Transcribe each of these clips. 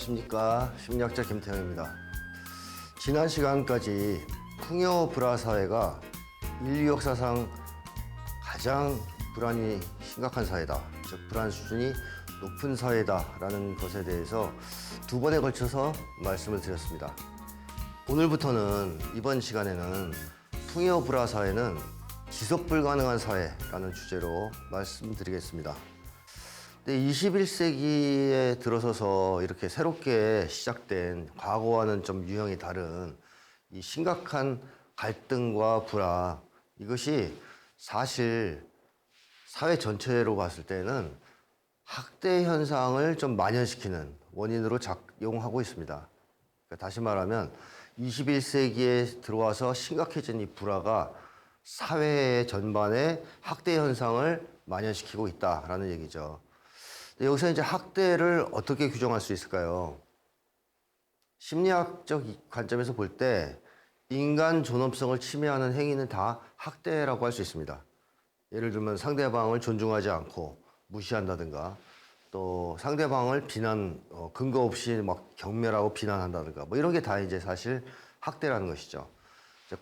안녕하십니까. 심리학자 김태형입니다. 지난 시간까지 풍요 불화 사회가 인류 역사상 가장 불안이 심각한 사회다, 즉 불안 수준이 높은 사회다라는 것에 대해서 두 번에 걸쳐서 말씀을 드렸습니다. 오늘부터는 이번 시간에는 풍요 불화 사회는 지속 불가능한 사회라는 주제로 말씀드리겠습니다. 21세기에 들어서서 이렇게 새롭게 시작된 과거와는 좀 유형이 다른 이 심각한 갈등과 불화, 이것이 사실 사회 전체로 봤을 때는 학대 현상을 좀 만연시키는 원인으로 작용하고 있습니다. 그러니까 다시 말하면 21세기에 들어와서 심각해진 이 불화가 사회 전반에 학대 현상을 만연시키고 있다라는 얘기죠. 여기서 이제 학대를 어떻게 규정할 수 있을까요? 심리학적 관점에서 볼 때 인간 존엄성을 침해하는 행위는 다 학대라고 할 수 있습니다. 예를 들면 상대방을 존중하지 않고 무시한다든가, 또 상대방을 근거 없이 막 경멸하고 비난한다든가, 뭐 이런 게 다 이제 사실 학대라는 것이죠.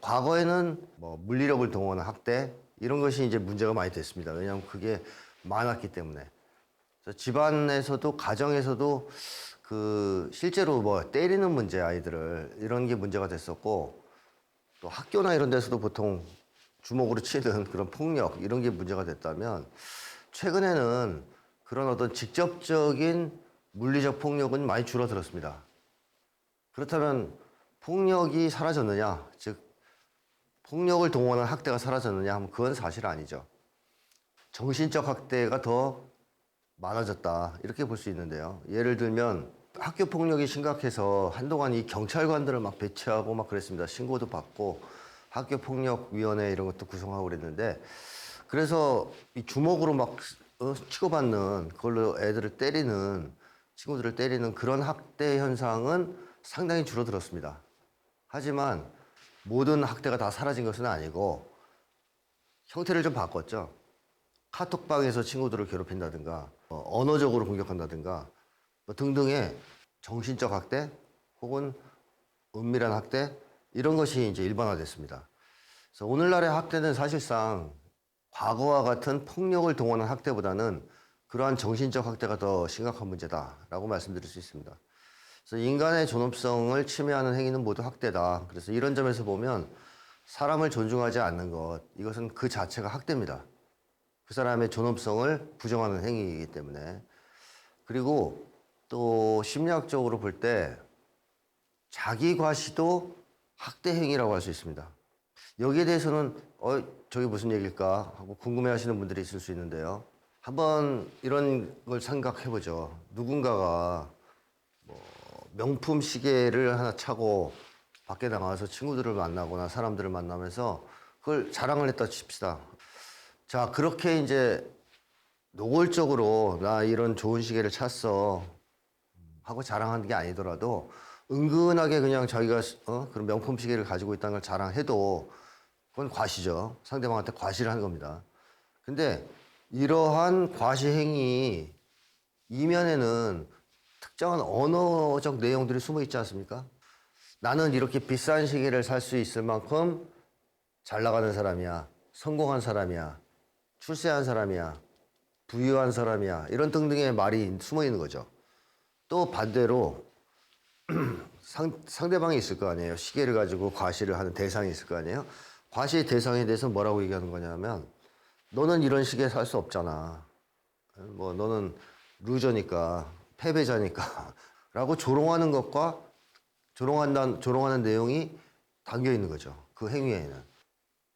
과거에는 뭐 물리력을 동원한 학대, 이런 것이 이제 문제가 많이 됐습니다. 왜냐하면 그게 많았기 때문에. 집안에서도 가정에서도 실제로 뭐 때리는 문제, 아이들을 이런 게 문제가 됐었고, 또 학교나 이런 데서도 보통 주먹으로 치는 그런 폭력, 이런 게 문제가 됐다면, 최근에는 그런 어떤 직접적인 물리적 폭력은 많이 줄어들었습니다. 그렇다면 폭력이 사라졌느냐, 즉 폭력을 동원한 학대가 사라졌느냐 하면 그건 사실 아니죠. 정신적 학대가 더 많아졌다, 이렇게 볼 수 있는데요. 예를 들면 학교 폭력이 심각해서 한동안 이 경찰관들을 막 배치하고 막 그랬습니다. 신고도 받고 학교 폭력위원회 이런 것도 구성하고 그랬는데, 그래서 이 주먹으로 막 치고받는, 그걸로 애들을 때리는, 친구들을 때리는 그런 학대 현상은 상당히 줄어들었습니다. 하지만 모든 학대가 다 사라진 것은 아니고 형태를 좀 바꿨죠. 카톡방에서 친구들을 괴롭힌다든가, 언어적으로 공격한다든가, 뭐 등등의 정신적 학대 혹은 은밀한 학대, 이런 것이 이제 일반화됐습니다. 그래서 오늘날의 학대는 사실상 과거와 같은 폭력을 동원한 학대보다는 그러한 정신적 학대가 더 심각한 문제다라고 말씀드릴 수 있습니다. 그래서 인간의 존엄성을 침해하는 행위는 모두 학대다. 그래서 이런 점에서 보면 사람을 존중하지 않는 것, 이것은 그 자체가 학대입니다. 그 사람의 존엄성을 부정하는 행위이기 때문에. 그리고 또 심리학적으로 볼 때 자기 과시도 학대 행위라고 할 수 있습니다. 여기에 대해서는 저게 무슨 얘기일까 하고 궁금해하시는 분들이 있을 수 있는데요. 한번 이런 걸 생각해보죠. 누군가가 뭐 명품 시계를 하나 차고 밖에 나가서 친구들을 만나거나 사람들을 만나면서 그걸 자랑을 했다 칩시다. 자, 그렇게 이제 노골적으로 나 이런 좋은 시계를 찼어 하고 자랑하는 게 아니더라도 은근하게 그냥 자기가 그런 명품 시계를 가지고 있다는 걸 자랑해도 그건 과시죠. 상대방한테 과시를 하는 겁니다. 근데 이러한 과시 행위 이면에는 특정한 언어적 내용들이 숨어 있지 않습니까? 나는 이렇게 비싼 시계를 살 수 있을 만큼 잘 나가는 사람이야, 성공한 사람이야, 출세한 사람이야, 부유한 사람이야, 이런 등등의 말이 숨어 있는 거죠. 또 반대로 상대방이 있을 거 아니에요. 시계를 가지고 과시를 하는 대상이 있을 거 아니에요. 과시의 대상에 대해서 뭐라고 얘기하는 거냐면, 너는 이런 시계 살 수 없잖아. 뭐 너는 루저니까, 패배자니까 라고 조롱하는 것과 조롱하는 내용이 담겨 있는 거죠. 그 행위에는.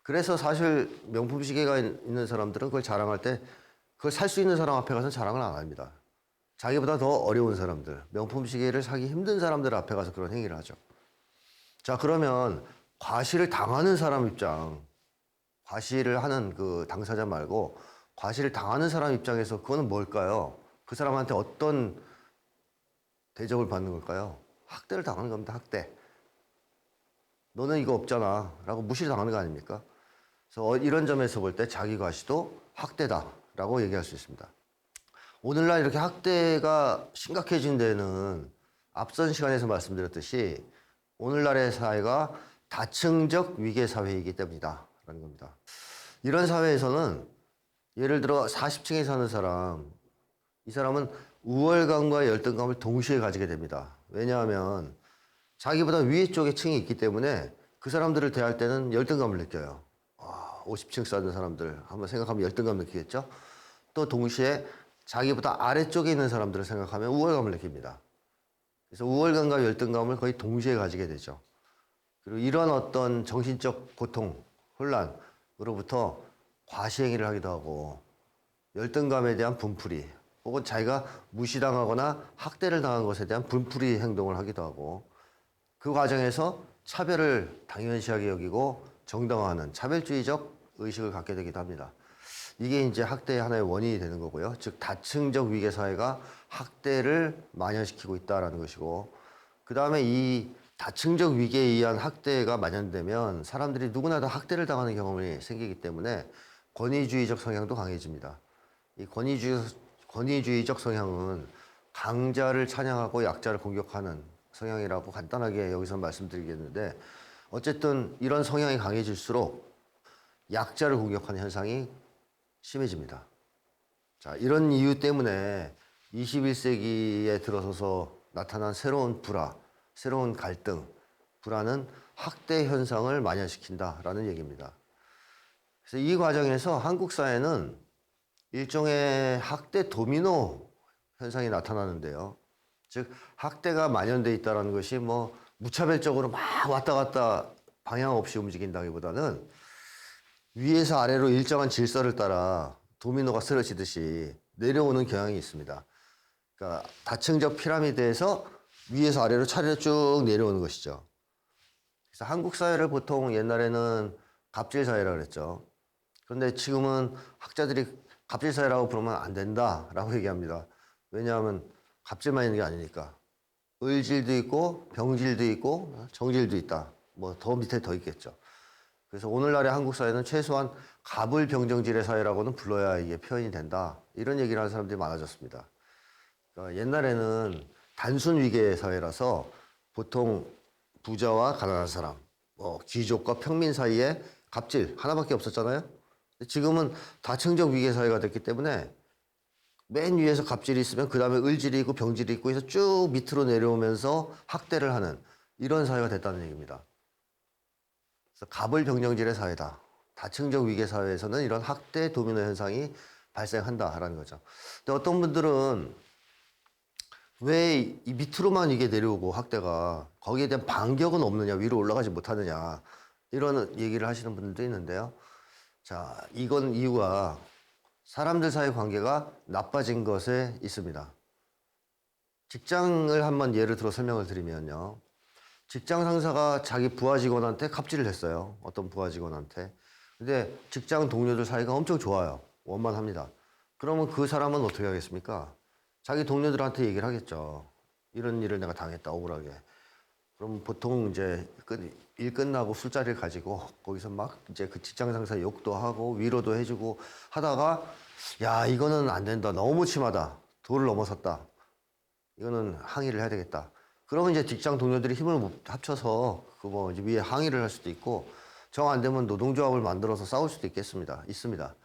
그래서 사실 명품 시계가 있는 사람들은 그걸 자랑할 때 그걸 살 수 있는 사람 앞에 가서 자랑을 안 합니다. 자기보다 더 어려운 사람들, 명품 시계를 사기 힘든 사람들 앞에 가서 그런 행위를 하죠. 자, 그러면 과시를 당하는 사람 입장, 과시를 하는 그 당사자 말고 과시를 당하는 사람 입장에서 그거는 뭘까요? 그 사람한테 어떤 대접을 받는 걸까요? 학대를 당하는 겁니다. 학대. 너는 이거 없잖아 라고 무시를 당하는 거 아닙니까? 그래서 이런 점에서 볼 때 자기 과시도 학대다라고 얘기할 수 있습니다. 오늘날 이렇게 학대가 심각해진 데는 앞선 시간에서 말씀드렸듯이 오늘날의 사회가 다층적 위계 사회이기 때문이다 라는 겁니다. 이런 사회에서는 예를 들어 40층에 사는 사람, 이 사람은 우월감과 열등감을 동시에 가지게 됩니다. 왜냐하면 자기보다 위에 쪽에 층이 있기 때문에 그 사람들을 대할 때는 열등감을 느껴요. 50층 사는 사람들 한번 생각하면 열등감 느끼겠죠? 또 동시에 자기보다 아래쪽에 있는 사람들을 생각하면 우월감을 느낍니다. 그래서 우월감과 열등감을 거의 동시에 가지게 되죠. 그리고 이런 어떤 정신적 고통, 혼란으로부터 과시행위를 하기도 하고 열등감에 대한 분풀이 혹은 자기가 무시당하거나 학대를 당한 것에 대한 분풀이 행동을 하기도 하고 그 과정에서 차별을 당연시하게 여기고 정당화하는 차별주의적 의식을 갖게 되기도 합니다. 이게 이제 학대의 하나의 원인이 되는 거고요. 즉 다층적 위계 사회가 학대를 만연시키고 있다라는 것이고, 그 다음에 이 다층적 위계에 의한 학대가 만연되면 사람들이 누구나 다 학대를 당하는 경험이 생기기 때문에 권위주의적 성향도 강해집니다. 이 권위주의적 성향은 강자를 찬양하고 약자를 공격하는 성향이라고 간단하게 여기서 말씀드리겠는데, 어쨌든 이런 성향이 강해질수록 약자를 공격하는 현상이 심해집니다. 자, 이런 이유 때문에 21세기에 들어서서 나타난 새로운 불화, 새로운 갈등, 불화는 학대 현상을 만연시킨다라는 얘기입니다. 그래서 이 과정에서 한국 사회는 일종의 학대 도미노 현상이 나타나는데요. 즉 학대가 만연돼 있다는 것이 뭐 무차별적으로 막 왔다 갔다 방향 없이 움직인다기보다는 위에서 아래로 일정한 질서를 따라 도미노가 쓰러지듯이 내려오는 경향이 있습니다. 그러니까 다층적 피라미드에서 위에서 아래로 차례로 쭉 내려오는 것이죠. 그래서 한국 사회를 보통 옛날에는 갑질 사회라고 그랬죠. 그런데 지금은 학자들이 갑질 사회라고 부르면 안 된다라고 얘기합니다. 왜냐하면 갑질만 있는 게 아니니까. 을질도 있고 병질도 있고 정질도 있다. 뭐 더 밑에 더 있겠죠. 그래서 오늘날의 한국 사회는 최소한 갑을병정질의 사회라고는 불러야 이게 표현이 된다. 이런 얘기를 하는 사람들이 많아졌습니다. 그러니까 옛날에는 단순 위계 사회라서 보통 부자와 가난한 사람, 뭐 귀족과 평민 사이에 갑질 하나밖에 없었잖아요. 지금은 다층적 위계 사회가 됐기 때문에 맨 위에서 갑질이 있으면 그 다음에 을질이 있고 병질이 있고 해서 쭉 밑으로 내려오면서 학대를 하는 이런 사회가 됐다는 얘기입니다. 그래서 갑을병정질의 사회다. 다층적 위계 사회에서는 이런 학대 도미노 현상이 발생한다라는 거죠. 근데 어떤 분들은 왜 이 밑으로만 이게 내려오고 학대가 거기에 대한 반격은 없느냐, 위로 올라가지 못하느냐 이런 얘기를 하시는 분들도 있는데요. 자, 이건 이유가 사람들 사이 관계가 나빠진 것에 있습니다. 직장을 한번 예를 들어 설명을 드리면요. 직장 상사가 자기 부하 직원한테 갑질을 했어요. 어떤 부하 직원한테. 근데 직장 동료들 사이가 엄청 좋아요. 원만합니다. 그러면 그 사람은 어떻게 하겠습니까? 자기 동료들한테 얘기를 하겠죠. 이런 일을 내가 당했다, 억울하게. 그럼 보통 이제 일 끝나고 술자리를 가지고 거기서 막 이제 그 직장 상사 욕도 하고 위로도 해주고 하다가 야, 이거는 안 된다. 너무 심하다. 도를 넘어섰다. 이거는 항의를 해야 되겠다. 그러면 이제 직장 동료들이 힘을 합쳐서 그 뭐 이제 위에 항의를 할 수도 있고 정 안 되면 노동조합을 만들어서 싸울 수도 있습니다.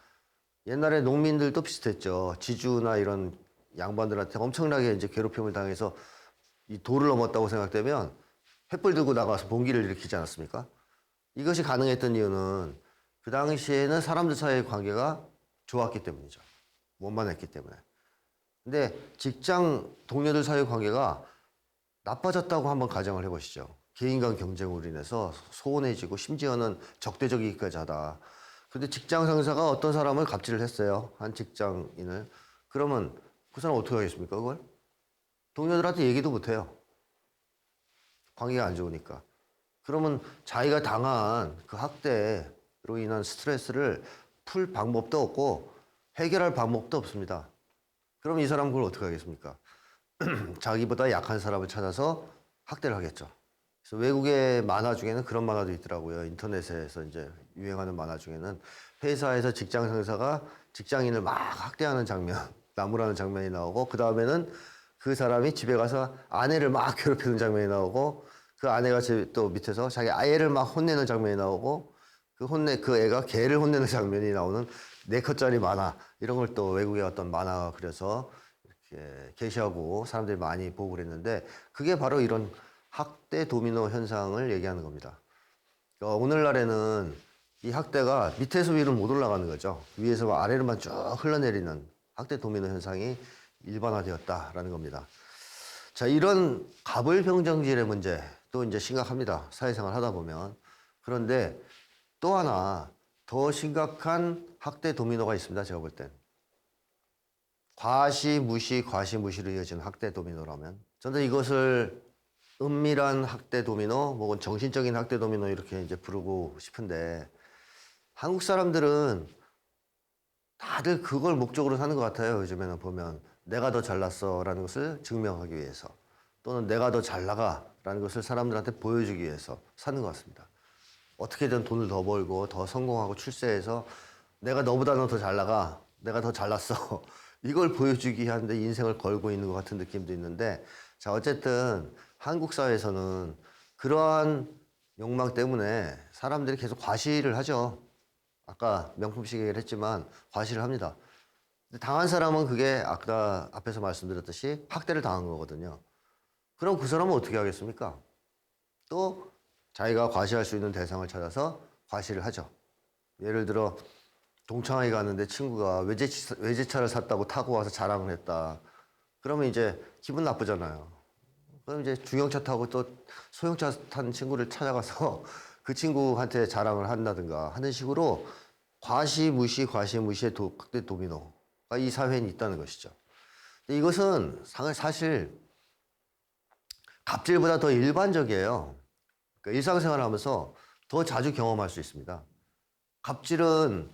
옛날에 농민들도 비슷했죠. 지주나 이런 양반들한테 엄청나게 이제 괴롭힘을 당해서 이 도를 넘었다고 생각되면 횃불 들고 나가서 봉기를 일으키지 않았습니까? 이것이 가능했던 이유는 그 당시에는 사람들 사이의 관계가 좋았기 때문이죠. 원만했기 때문에. 근데 직장 동료들 사이의 관계가 나빠졌다고 한번 가정을 해보시죠. 개인 간 경쟁으로 인해서 소원해지고 심지어는 적대적이기까지 하다. 근데 직장 상사가 어떤 사람을 갑질을 했어요. 한 직장인을. 그러면 그 사람 어떻게 하겠습니까, 그걸? 동료들한테 얘기도 못해요. 관계가 안 좋으니까. 그러면 자기가 당한 그 학대로 인한 스트레스를 풀 방법도 없고 해결할 방법도 없습니다. 그럼 이 사람은 그걸 어떻게 하겠습니까? 자기보다 약한 사람을 찾아서 학대를 하겠죠. 그래서 외국의 만화 중에는 그런 만화도 있더라고요. 인터넷에서 이제 유행하는 만화 중에는 회사에서 직장 상사가 직장인을 막 학대하는 장면, 나무라는 장면이 나오고 그 다음에는 그 사람이 집에 가서 아내를 막 괴롭히는 장면이 나오고 그 아내가 또 밑에서 자기 아이를 막 혼내는 장면이 나오고 그 애가 개를 혼내는 장면이 나오는 4컷짜리 만화 이런 걸 또 외국의 어떤 만화가 그려서 이렇게 게시하고 사람들이 많이 보고 그랬는데 그게 바로 이런 학대 도미노 현상을 얘기하는 겁니다. 오늘날에는 이 학대가 밑에서 위로 못 올라가는 거죠. 위에서 아래로만 쭉 흘러내리는 학대 도미노 현상이 일반화되었다라는 겁니다. 자, 이런 가불병정질의 문제 또 이제 심각합니다. 사회생활 하다 보면. 그런데 또 하나 더 심각한 학대 도미노가 있습니다. 제가 볼 땐. 과시무시로 이어지는 학대 도미노라면 저는 이것을 은밀한 학대 도미노, 혹은 정신적인 학대 도미노 이렇게 이제 부르고 싶은데 한국 사람들은 다들 그걸 목적으로 사는 것 같아요. 요즘에는 보면 내가 더 잘났어라는 것을 증명하기 위해서 또는 내가 더 잘 나가라는 것을 사람들한테 보여주기 위해서 사는 것 같습니다. 어떻게든 돈을 더 벌고 더 성공하고 출세해서 내가 너보다는 더 잘 나가, 내가 더 잘났어 이걸 보여주기 하는데 인생을 걸고 있는 것 같은 느낌도 있는데 자 어쨌든 한국 사회에서는 그러한 욕망 때문에 사람들이 계속 과시를 하죠. 아까 명품식 얘기를 했지만 과시를 합니다. 당한 사람은 그게 아까 앞에서 말씀드렸듯이 학대를 당한 거거든요. 그럼 그 사람은 어떻게 하겠습니까? 또 자기가 과시할 수 있는 대상을 찾아서 과시를 하죠. 예를 들어 동창회 가는데 친구가 외제차를 샀다고 타고 와서 자랑을 했다. 그러면 이제 기분 나쁘잖아요. 그럼 이제 중형차 타고 또 소형차 탄 친구를 찾아가서 그 친구한테 자랑을 한다든가 하는 식으로 과시무시의 학대 도미노가 이 사회에 있다는 것이죠. 근데 이것은 사실 갑질보다 더 일반적이에요. 그러니까 일상생활을 하면서 더 자주 경험할 수 있습니다. 갑질은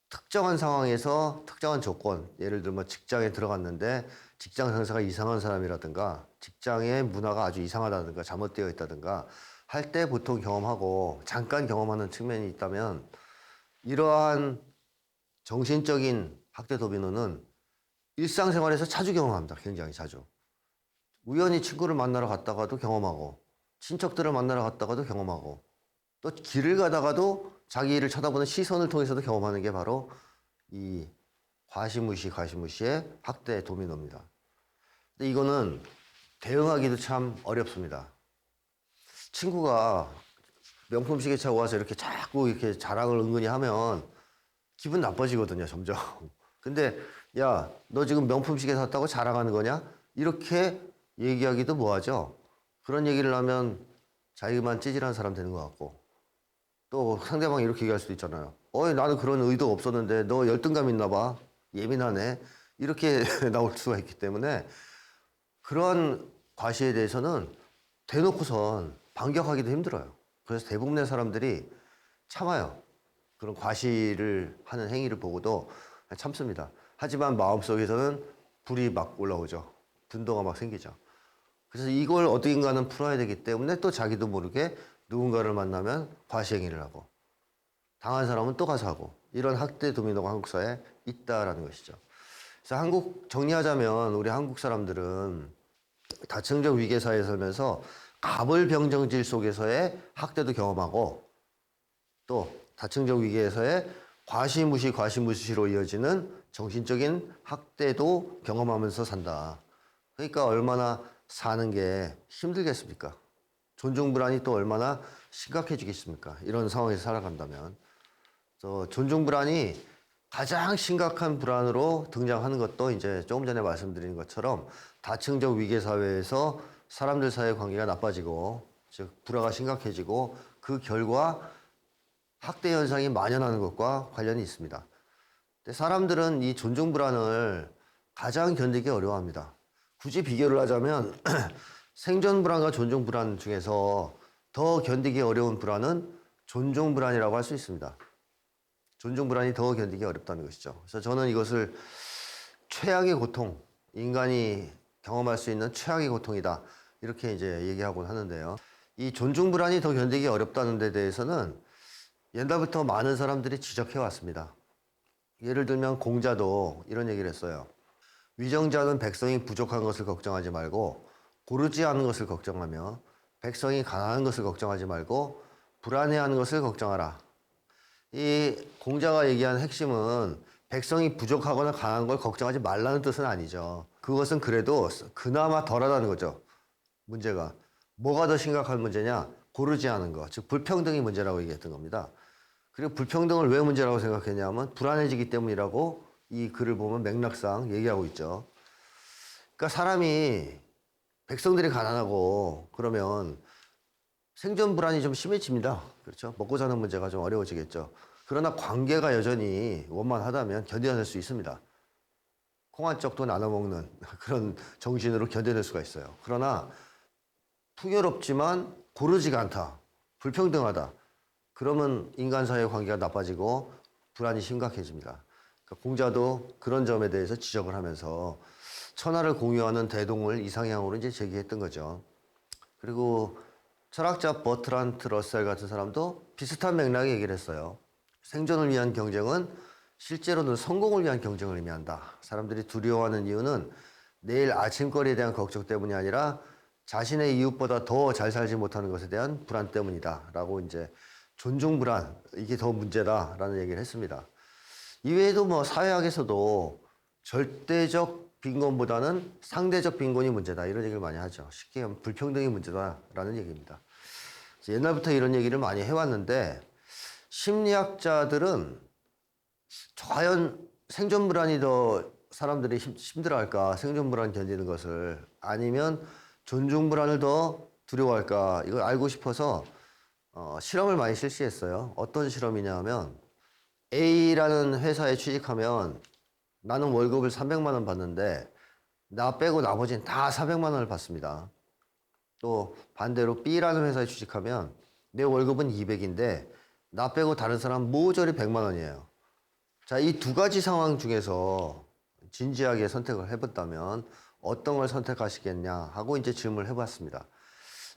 특정한 상황에서 특정한 조건, 예를 들면 직장에 들어갔는데 직장 상사가 이상한 사람이라든가 직장의 문화가 아주 이상하다든가 잘못되어 있다든가 할 때 보통 경험하고 잠깐 경험하는 측면이 있다면 이러한 정신적인 학대 도미노는 일상생활에서 자주 경험합니다. 굉장히 자주. 우연히 친구를 만나러 갔다가도 경험하고 친척들을 만나러 갔다가도 경험하고 또 길을 가다가도 자기를 쳐다보는 시선을 통해서도 경험하는 게 바로 이 과시무시의 학대 도미노입니다. 근데 이거는 대응하기도 참 어렵습니다. 친구가 명품 시계 차고 와서 이렇게 자꾸 이렇게 자랑을 은근히 하면 기분 나빠지거든요, 점점. 근데 야, 너 지금 명품 시계 샀다고 자랑하는 거냐? 이렇게 얘기하기도 뭐하죠. 그런 얘기를 하면 자기만 찌질한 사람 되는 것 같고 또 상대방이 이렇게 얘기할 수도 있잖아요. 나는 그런 의도 없었는데 너 열등감 있나 봐. 예민하네. 이렇게 나올 수가 있기 때문에 그런 과시에 대해서는 대놓고선 반격하기도 힘들어요. 그래서 대부분의 사람들이 참아요. 그런 과시를 하는 행위를 보고도 참습니다. 하지만 마음속에서는 불이 막 올라오죠. 분노가 막 생기죠. 그래서 이걸 어딘가는 풀어야 되기 때문에 또 자기도 모르게 누군가를 만나면 과시 행위를 하고 당한 사람은 또 가서 하고 이런 학대 도미노가 한국 사회에 있다라는 것이죠. 그래서 한국 정리하자면 우리 한국 사람들은 다층적 위계 사회에 살면서 가불병정질 속에서의 학대도 경험하고 또 다층적 위계에서의 과시무시로 이어지는 정신적인 학대도 경험하면서 산다. 그러니까 얼마나 사는 게 힘들겠습니까? 존중불안이 또 얼마나 심각해지겠습니까? 이런 상황에서 살아간다면. 존중불안이 가장 심각한 불안으로 등장하는 것도 이제 조금 전에 말씀드린 것처럼 다층적 위계사회에서 사람들 사이의 관계가 나빠지고 즉 불화가 심각해지고 그 결과 학대 현상이 만연하는 것과 관련이 있습니다. 근데 사람들은 이 존중불안을 가장 견디기 어려워합니다. 굳이 비교를 하자면 생존불안과 존중불안 중에서 더 견디기 어려운 불안은 존중불안이라고 할 수 있습니다. 존중불안이 더 견디기 어렵다는 것이죠. 그래서 저는 이것을 최악의 고통, 인간이 경험할 수 있는 최악의 고통이다. 이렇게 이제 얘기하곤 하는데요. 이 존중불안이 더 견디기 어렵다는 데 대해서는 옛날부터 많은 사람들이 지적해 왔습니다. 예를 들면 공자도 이런 얘기를 했어요. 위정자는 백성이 부족한 것을 걱정하지 말고 고르지 않은 것을 걱정하며 백성이 가난한 것을 걱정하지 말고 불안해하는 것을 걱정하라. 이 공자가 얘기한 핵심은 백성이 부족하거나 가난한 걸 걱정하지 말라는 뜻은 아니죠. 그것은 그래도 그나마 덜하다는 거죠. 문제가. 뭐가 더 심각한 문제냐? 고르지 않은 것, 즉 불평등이 문제라고 얘기했던 겁니다. 그리고 불평등을 왜 문제라고 생각했냐면 불안해지기 때문이라고 이 글을 보면 맥락상 얘기하고 있죠. 그러니까 사람이 백성들이 가난하고 그러면 생존 불안이 좀 심해집니다. 그렇죠? 먹고 사는 문제가 좀 어려워지겠죠. 그러나 관계가 여전히 원만하다면 견뎌낼 수 있습니다. 콩 한 쪽도 나눠 먹는 그런 정신으로 견뎌낼 수가 있어요. 그러나 풍요롭지만 고르지가 않다. 불평등하다. 그러면 인간 사회 관계가 나빠지고 불안이 심각해집니다. 그러니까 공자도 그런 점에 대해서 지적을 하면서 천하를 공유하는 대동을 이상향으로 이제 제기했던 거죠. 그리고 철학자 버트란트 러셀 같은 사람도 비슷한 맥락의 얘기를 했어요. 생존을 위한 경쟁은 실제로는 성공을 위한 경쟁을 의미한다. 사람들이 두려워하는 이유는 내일 아침거리에 대한 걱정 때문이 아니라 자신의 이웃보다 더 잘 살지 못하는 것에 대한 불안 때문이다. 라고 이제 존중 불안, 이게 더 문제다라는 얘기를 했습니다. 이외에도 뭐 사회학에서도 절대적 빈곤보다는 상대적 빈곤이 문제다. 이런 얘기를 많이 하죠. 쉽게 하면 불평등이 문제다라는 얘기입니다. 옛날부터 이런 얘기를 많이 해왔는데 심리학자들은 과연 생존 불안이 더 사람들이 힘들어할까? 생존 불안 견디는 것을 아니면 존중 불안을 더 두려워할까? 이걸 알고 싶어서 실험을 많이 실시했어요. 어떤 실험이냐 하면 A라는 회사에 취직하면 나는 월급을 300만 원 받는데 나 빼고 나머지는 다 400만 원을 받습니다. 또 반대로 B라는 회사에 취직하면 내 월급은 200인데 나 빼고 다른 사람 모조리 100만 원이에요. 자, 이 두 가지 상황 중에서 진지하게 선택을 해봤다면 어떤 걸 선택하시겠냐 하고 이제 질문을 해봤습니다.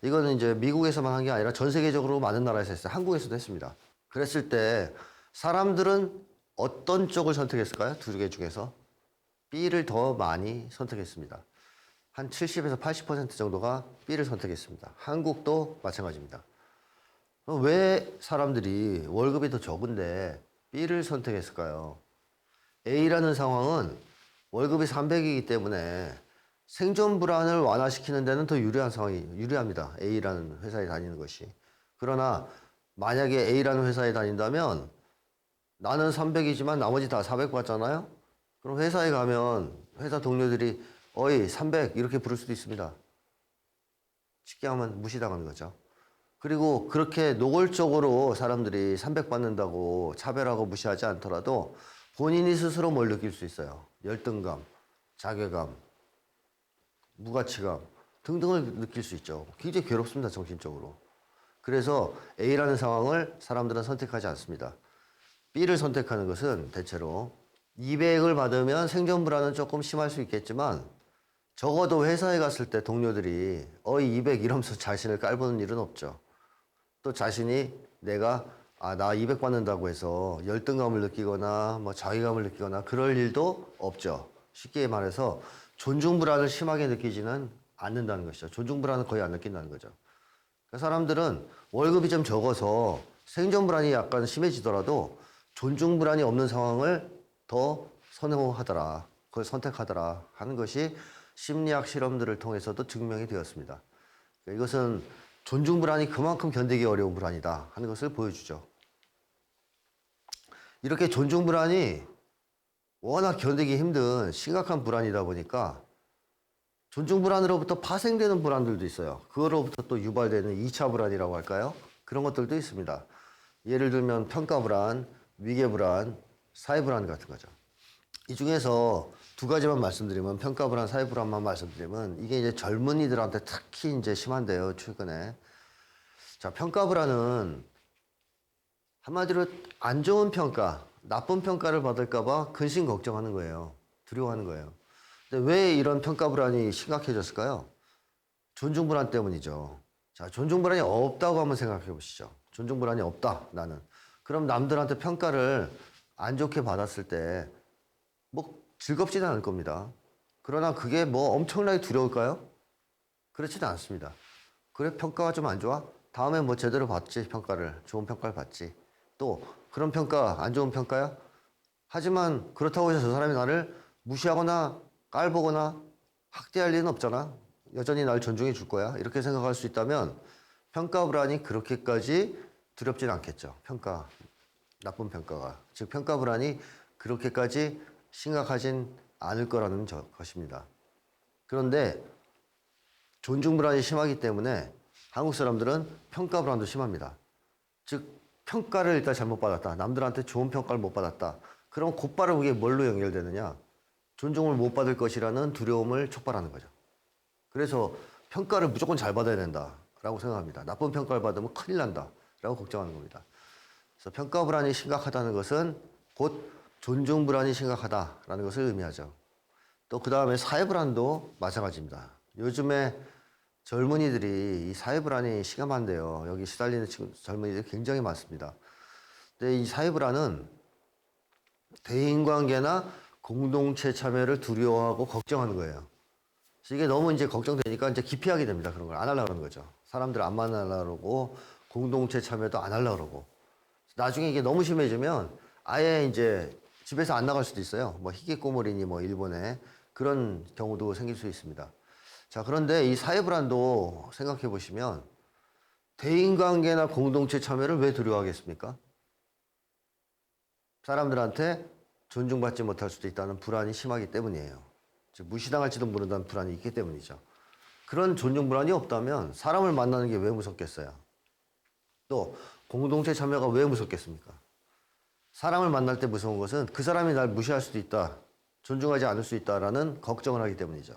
이거는 이제 미국에서만 한 게 아니라 전 세계적으로 많은 나라에서 했어요. 한국에서도 했습니다. 그랬을 때 사람들은 어떤 쪽을 선택했을까요? 두 개 중에서 B를 더 많이 선택했습니다. 한 70에서 80% 정도가 B를 선택했습니다. 한국도 마찬가지입니다. 왜 사람들이 월급이 더 적은데 B를 선택했을까요? A라는 상황은 월급이 300이기 때문에 생존 불안을 완화시키는 데는 더 유리한 상황이 유리합니다. A라는 회사에 다니는 것이. 그러나 만약에 A라는 회사에 다닌다면 나는 300이지만 나머지 다 400 받잖아요? 그럼 회사에 가면 회사 동료들이 어이 300 이렇게 부를 수도 있습니다. 쉽게 하면 무시당하는 거죠. 그리고 그렇게 노골적으로 사람들이 300 받는다고 차별하고 무시하지 않더라도 본인이 스스로 뭘 느낄 수 있어요. 열등감, 자괴감, 무가치감 등등을 느낄 수 있죠. 굉장히 괴롭습니다, 정신적으로. 그래서 A라는 상황을 사람들은 선택하지 않습니다. B를 선택하는 것은 대체로 200을 받으면 생존 불안은 조금 심할 수 있겠지만 적어도 회사에 갔을 때 동료들이 어이 200 이러면서 자신을 깔보는 일은 없죠. 또 자신이 내가 나 200 받는다고 해서 열등감을 느끼거나 뭐 자괴감을 느끼거나 그럴 일도 없죠. 쉽게 말해서 존중 불안을 심하게 느끼지는 않는다는 것이죠. 존중 불안은 거의 안 느낀다는 거죠. 그러니까 사람들은 월급이 좀 적어서 생존 불안이 약간 심해지더라도 존중 불안이 없는 상황을 더 선호하더라, 그걸 선택하더라 하는 것이 심리학 실험들을 통해서도 증명이 되었습니다. 그러니까 이것은 존중 불안이 그만큼 견디기 어려운 불안이다 하는 것을 보여주죠. 이렇게 존중 불안이 워낙 견디기 힘든 심각한 불안이다 보니까 존중 불안으로부터 파생되는 불안들도 있어요. 그거로부터 또 유발되는 2차 불안이라고 할까요? 그런 것들도 있습니다. 예를 들면 평가 불안, 위계 불안, 사회 불안 같은 거죠. 이 중에서 두 가지만 말씀드리면 평가 불안, 사회 불안만 말씀드리면 이게 이제 젊은이들한테 특히 이제 심한데요, 최근에. 자, 평가 불안은 한마디로 안 좋은 평가, 나쁜 평가를 받을까봐 근심 걱정하는 거예요. 두려워하는 거예요. 근데 왜 이런 평가 불안이 심각해졌을까요? 존중 불안 때문이죠. 자, 존중 불안이 없다고 한번 생각해 보시죠. 존중 불안이 없다, 나는. 그럼 남들한테 평가를 안 좋게 받았을 때 뭐 즐겁지는 않을 겁니다. 그러나 그게 뭐 엄청나게 두려울까요? 그렇지는 않습니다. 그래, 평가가 좀 안 좋아? 다음에 뭐 제대로 받지, 평가를. 좋은 평가를 받지. 또 그런 평가, 안 좋은 평가야? 하지만 그렇다고 해서 저 사람이 나를 무시하거나 깔보거나 학대할 리는 없잖아. 여전히 날 존중해 줄 거야. 이렇게 생각할 수 있다면 평가 불안이 그렇게까지 두렵지는 않겠죠. 나쁜 평가가. 즉, 평가 불안이 그렇게까지 심각하진 않을 거라는 것입니다. 그런데 존중 불안이 심하기 때문에 한국 사람들은 평가 불안도 심합니다. 즉, 평가를 일단 잘못 받았다. 남들한테 좋은 평가를 못 받았다. 그럼 곧바로 그게 뭘로 연결되느냐? 존중을 못 받을 것이라는 두려움을 촉발하는 거죠. 그래서 평가를 무조건 잘 받아야 된다라고 생각합니다. 나쁜 평가를 받으면 큰일 난다라고 걱정하는 겁니다. 그래서 평가 불안이 심각하다는 것은 곧 존중 불안이 심각하다라는 것을 의미하죠. 또 그 다음에 사회 불안도 마찬가지입니다. 요즘에 젊은이들이 이 사회 불안이 심각한데요. 여기 시달리는 젊은이들이 굉장히 많습니다. 근데 이 사회 불안은 대인관계나 공동체 참여를 두려워하고 걱정하는 거예요. 그래서 이게 너무 이제 걱정되니까 이제 기피하게 됩니다. 그런 걸 안 하려고 그러는 거죠. 사람들 안 만나려고 그러고 공동체 참여도 안 하려고 그러고. 나중에 이게 너무 심해지면 아예 이제 집에서 안 나갈 수도 있어요. 뭐 히키코모리니 뭐 일본에 그런 경우도 생길 수 있습니다. 자, 그런데 이 사회 불안도 생각해 보시면 대인관계나 공동체 참여를 왜 두려워하겠습니까? 사람들한테 존중받지 못할 수도 있다는 불안이 심하기 때문이에요. 즉, 무시당할지도 모른다는 불안이 있기 때문이죠. 그런 존중 불안이 없다면 사람을 만나는 게 왜 무섭겠어요? 또 공동체 참여가 왜 무섭겠습니까? 사람을 만날 때 무서운 것은 그 사람이 날 무시할 수도 있다, 존중하지 않을 수 있다라는 걱정을 하기 때문이죠.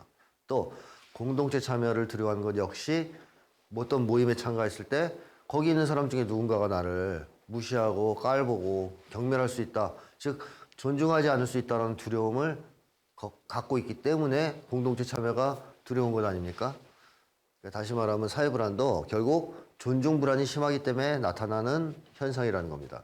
또 공동체 참여를 두려워하는 것 역시 어떤 모임에 참가했을 때 거기 있는 사람 중에 누군가가 나를 무시하고 깔보고 경멸할 수 있다, 즉 존중하지 않을 수 있다는 두려움을 갖고 있기 때문에 공동체 참여가 두려운 것 아닙니까? 다시 말하면 사회 불안도 결국 존중 불안이 심하기 때문에 나타나는 현상이라는 겁니다.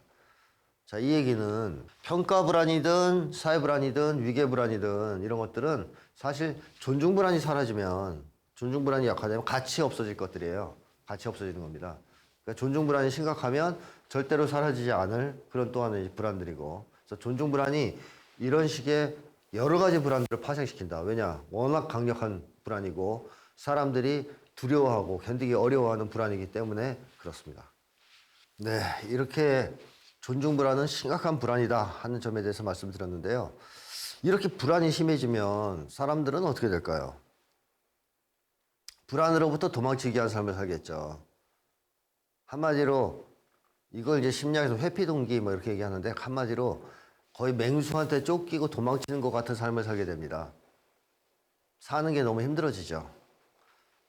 자, 이 얘기는 평가 불안이든 사회 불안이든 위계 불안이든 이런 것들은 사실 존중 불안이 사라지면, 존중 불안이 약화되면 같이 없어질 것들이에요. 같이 없어지는 겁니다. 그러니까 존중 불안이 심각하면 절대로 사라지지 않을 그런 또 하나의 불안들이고, 그래서 존중 불안이 이런 식의 여러 가지 불안들을 파생시킨다. 왜냐? 워낙 강력한 불안이고 사람들이 두려워하고 견디기 어려워하는 불안이기 때문에 그렇습니다. 네, 이렇게 존중 불안은 심각한 불안이다 하는 점에 대해서 말씀드렸는데요. 이렇게 불안이 심해지면 사람들은 어떻게 될까요? 불안으로부터 도망치기 위한 삶을 살겠죠. 한마디로 이걸 이제 심리학에서 회피동기 뭐 이렇게 얘기하는데, 한마디로 거의 맹수한테 쫓기고 도망치는 것 같은 삶을 살게 됩니다. 사는 게 너무 힘들어지죠.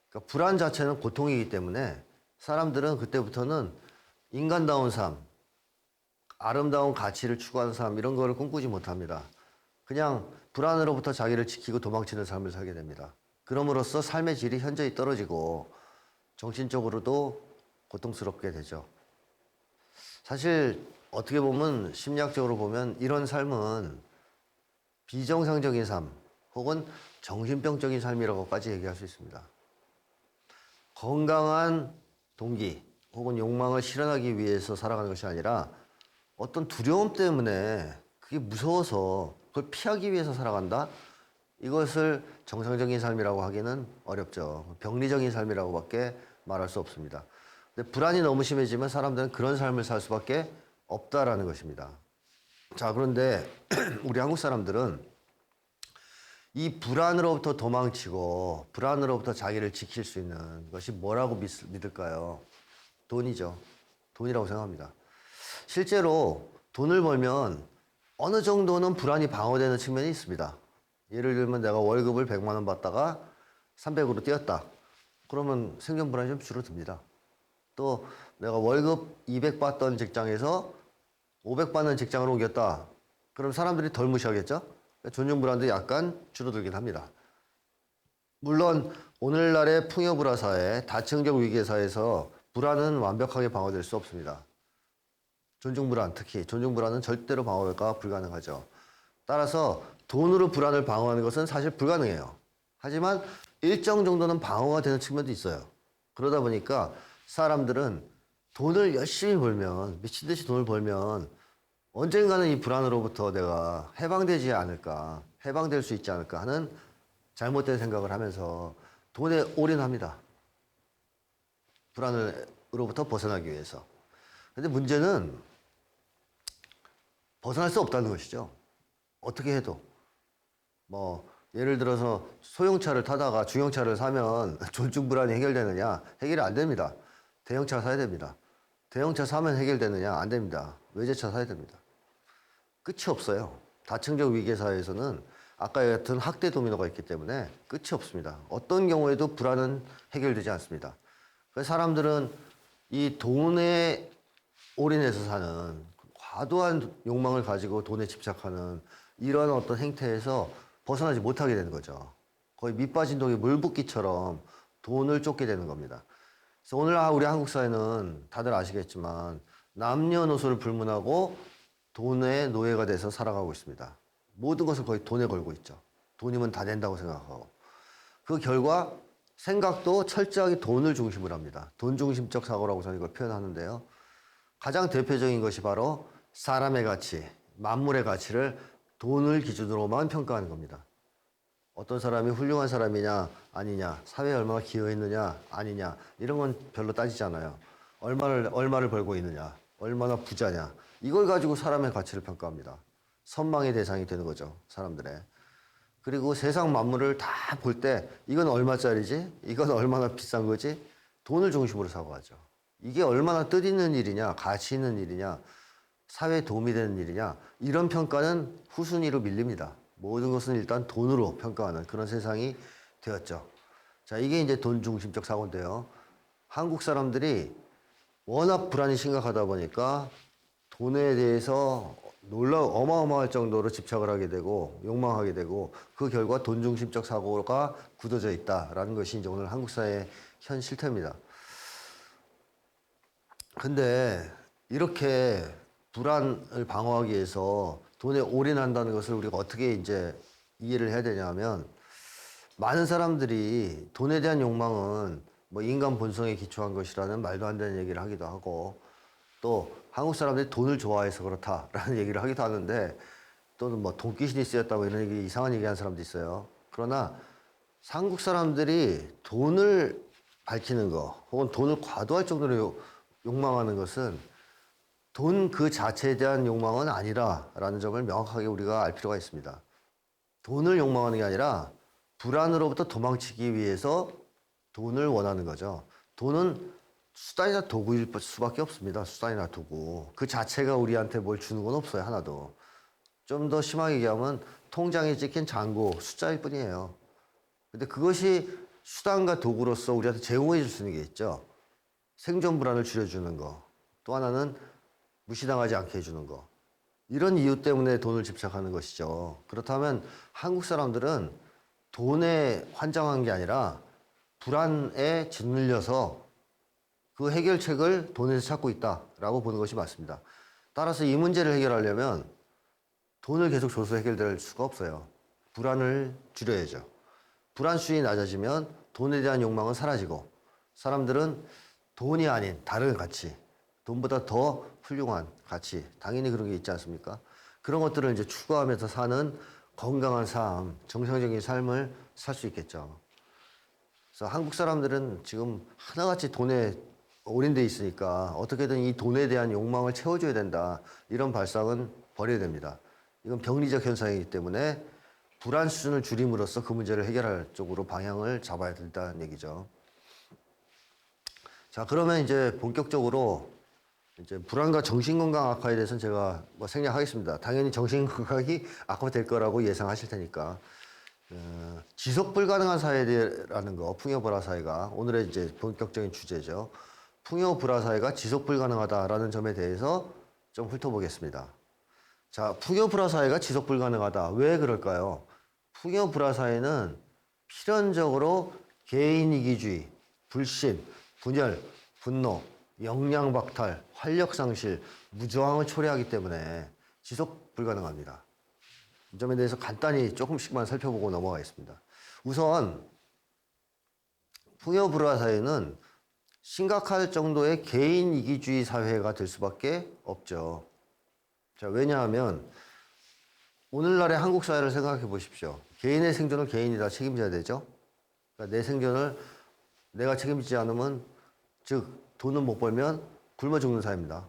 그러니까 불안 자체는 고통이기 때문에 사람들은 그때부터는 인간다운 삶, 아름다운 가치를 추구하는 삶, 이런 거를 꿈꾸지 못합니다. 그냥 불안으로부터 자기를 지키고 도망치는 삶을 살게 됩니다. 그럼으로써 삶의 질이 현저히 떨어지고 정신적으로도 고통스럽게 되죠. 사실 어떻게 보면 심리학적으로 보면 이런 삶은 비정상적인 삶 혹은 정신병적인 삶이라고까지 얘기할 수 있습니다. 건강한 동기 혹은 욕망을 실현하기 위해서 살아가는 것이 아니라 어떤 두려움 때문에 그게 무서워서 그걸 피하기 위해서 살아간다? 이것을 정상적인 삶이라고 하기는 어렵죠. 병리적인 삶이라고밖에 말할 수 없습니다. 근데 불안이 너무 심해지면 사람들은 그런 삶을 살 수밖에 없다라는 것입니다. 자, 그런데 우리 한국 사람들은 이 불안으로부터 도망치고 불안으로부터 자기를 지킬 수 있는 것이 뭐라고 믿을까요? 돈이죠. 돈이라고 생각합니다. 실제로 돈을 벌면 어느 정도는 불안이 방어되는 측면이 있습니다. 예를 들면 내가 월급을 100만 원 받다가 300으로 뛰었다. 그러면 생존 불안이 좀 줄어듭니다. 또 내가 월급 200 받던 직장에서 500 받는 직장으로 옮겼다. 그럼 사람들이 덜 무시하겠죠? 존중 불안도 약간 줄어들긴 합니다. 물론 오늘날의 풍요불화 사회, 다층적 위기 사회에서 불안은 완벽하게 방어될 수 없습니다. 존중 불안, 특히 존중 불안은 절대로 방어가 불가능하죠. 따라서 돈으로 불안을 방어하는 것은 사실 불가능해요. 하지만 일정 정도는 방어가 되는 측면도 있어요. 그러다 보니까 사람들은 돈을 열심히 벌면, 미친 듯이 돈을 벌면 언젠가는 이 불안으로부터 내가 해방되지 않을까, 해방될 수 있지 않을까 하는 잘못된 생각을 하면서 돈에 올인합니다. 불안으로부터 벗어나기 위해서. 근데 문제는 벗어날 수 없다는 것이죠. 어떻게 해도. 뭐 예를 들어서 소형차를 타다가 중형차를 사면 존중 불안이 해결되느냐? 해결이 안 됩니다. 대형차 사야 됩니다. 대형차 사면 해결되느냐? 안 됩니다. 외제차 사야 됩니다. 끝이 없어요. 다층적 위기 사회에서는 아까 같은 학대 도미노가 있기 때문에 끝이 없습니다. 어떤 경우에도 불안은 해결되지 않습니다. 그래서 사람들은 이 돈에 올인해서 사는 과도한 욕망을 가지고 돈에 집착하는 이런 어떤 행태에서 벗어나지 못하게 되는 거죠. 거의 밑 빠진 독에 물 붓기처럼 돈을 쫓게 되는 겁니다. 그래서 오늘 우리 한국 사회는 다들 아시겠지만 남녀노소를 불문하고 돈의 노예가 돼서 살아가고 있습니다. 모든 것을 거의 돈에 걸고 있죠. 돈이면 다 된다고 생각하고. 그 결과 생각도 철저하게 돈을 중심으로 합니다. 돈 중심적 사고라고 저는 이걸 표현하는데요. 가장 대표적인 것이 바로 사람의 가치, 만물의 가치를 돈을 기준으로만 평가하는 겁니다. 어떤 사람이 훌륭한 사람이냐 아니냐, 사회에 얼마나 기여했느냐 아니냐 이런 건 별로 따지지 않아요. 얼마를 벌고 있느냐, 얼마나 부자냐 이걸 가지고 사람의 가치를 평가합니다. 선망의 대상이 되는 거죠, 사람들의. 그리고 세상 만물을 다 볼 때 이건 얼마짜리지? 이건 얼마나 비싼 거지? 돈을 중심으로 사고하죠. 이게 얼마나 뜻있는 일이냐, 가치 있는 일이냐, 사회에 도움이 되는 일이냐 이런 평가는 후순위로 밀립니다. 모든 것은 일단 돈으로 평가하는 그런 세상이 되었죠. 자, 이게 이제 돈 중심적 사고인데요. 한국 사람들이 워낙 불안이 심각하다 보니까 돈에 대해서 어마어마할 정도로 집착을 하게 되고 욕망하게 되고 그 결과 돈 중심적 사고가 굳어져 있다라는 것이 이제 오늘 한국 사회의 현 실태입니다. 근데 이렇게 불안을 방어하기 위해서 돈에 올인한다는 것을 우리가 어떻게 이제 이해를 해야 되냐면 많은 사람들이 돈에 대한 욕망은 뭐 인간 본성에 기초한 것이라는 말도 안 되는 얘기를 하기도 하고 또 한국 사람들이 돈을 좋아해서 그렇다라는 얘기를 하기도 하는데 또는 뭐 돈귀신이 쓰였다 뭐 이런 얘기 이상한 얘기하는 사람도 있어요. 그러나 한국 사람들이 돈을 밝히는 거 혹은 돈을 과도할 정도로 욕망하는 것은 돈 그 자체에 대한 욕망은 아니라라는 점을 명확하게 우리가 알 필요가 있습니다. 돈을 욕망하는 게 아니라 불안으로부터 도망치기 위해서 돈을 원하는 거죠. 돈은 수단이나 도구일 수밖에 없습니다. 수단이나 도구. 그 자체가 우리한테 뭘 주는 건 없어요. 하나도. 좀 더 심하게 얘기하면 통장에 찍힌 잔고 숫자일 뿐이에요. 근데 그것이 수단과 도구로서 우리한테 제공해 줄 수 있는 게 있죠. 생존 불안을 줄여주는 거. 또 하나는 무시당하지 않게 해주는 거. 이런 이유 때문에 돈을 집착하는 것이죠. 그렇다면 한국 사람들은 돈에 환장한 게 아니라 불안에 짓눌려서 그 해결책을 돈에서 찾고 있다라고 보는 것이 맞습니다. 따라서 이 문제를 해결하려면 돈을 계속 줘서 해결될 수가 없어요. 불안을 줄여야죠. 불안 수준이 낮아지면 돈에 대한 욕망은 사라지고 사람들은 돈이 아닌 다른 가치, 돈보다 더 훌륭한 가치, 당연히 그런 게 있지 않습니까? 그런 것들을 이제 추구하면서 사는 건강한 삶, 정상적인 삶을 살 수 있겠죠. 그래서 한국 사람들은 지금 하나같이 돈에 올인돼 있으니까 어떻게든 이 돈에 대한 욕망을 채워줘야 된다. 이런 발상은 버려야 됩니다. 이건 병리적 현상이기 때문에 불안 수준을 줄임으로써 그 문제를 해결할 쪽으로 방향을 잡아야 된다는 얘기죠. 자, 그러면 이제 본격적으로 이제 불안과 정신건강 악화에 대해서는 제가 뭐 생략하겠습니다. 당연히 정신건강이 악화될 거라고 예상하실 테니까. 지속 불가능한 사회라는 거, 풍요불화 사회가 오늘의 이제 본격적인 주제죠. 풍요불화 사회가 지속 불가능하다라는 점에 대해서 좀 훑어보겠습니다. 자, 풍요불화 사회가 지속 불가능하다. 왜 그럴까요? 풍요불화 사회는 필연적으로 개인이기주의, 불신, 분열, 분노, 역량박탈, 활력상실, 무저항을 초래하기 때문에 지속 불가능합니다. 이 점에 대해서 간단히 조금씩만 살펴보고 넘어가겠습니다. 우선 풍요불화 사회는 심각할 정도의 개인 이기주의 사회가 될 수밖에 없죠. 자, 왜냐하면 오늘날의 한국 사회를 생각해 보십시오. 개인의 생존을 개인이 다 책임져야 되죠. 그러니까 내 생존을 내가 책임지지 않으면, 즉 돈을 못 벌면 굶어 죽는 사회입니다.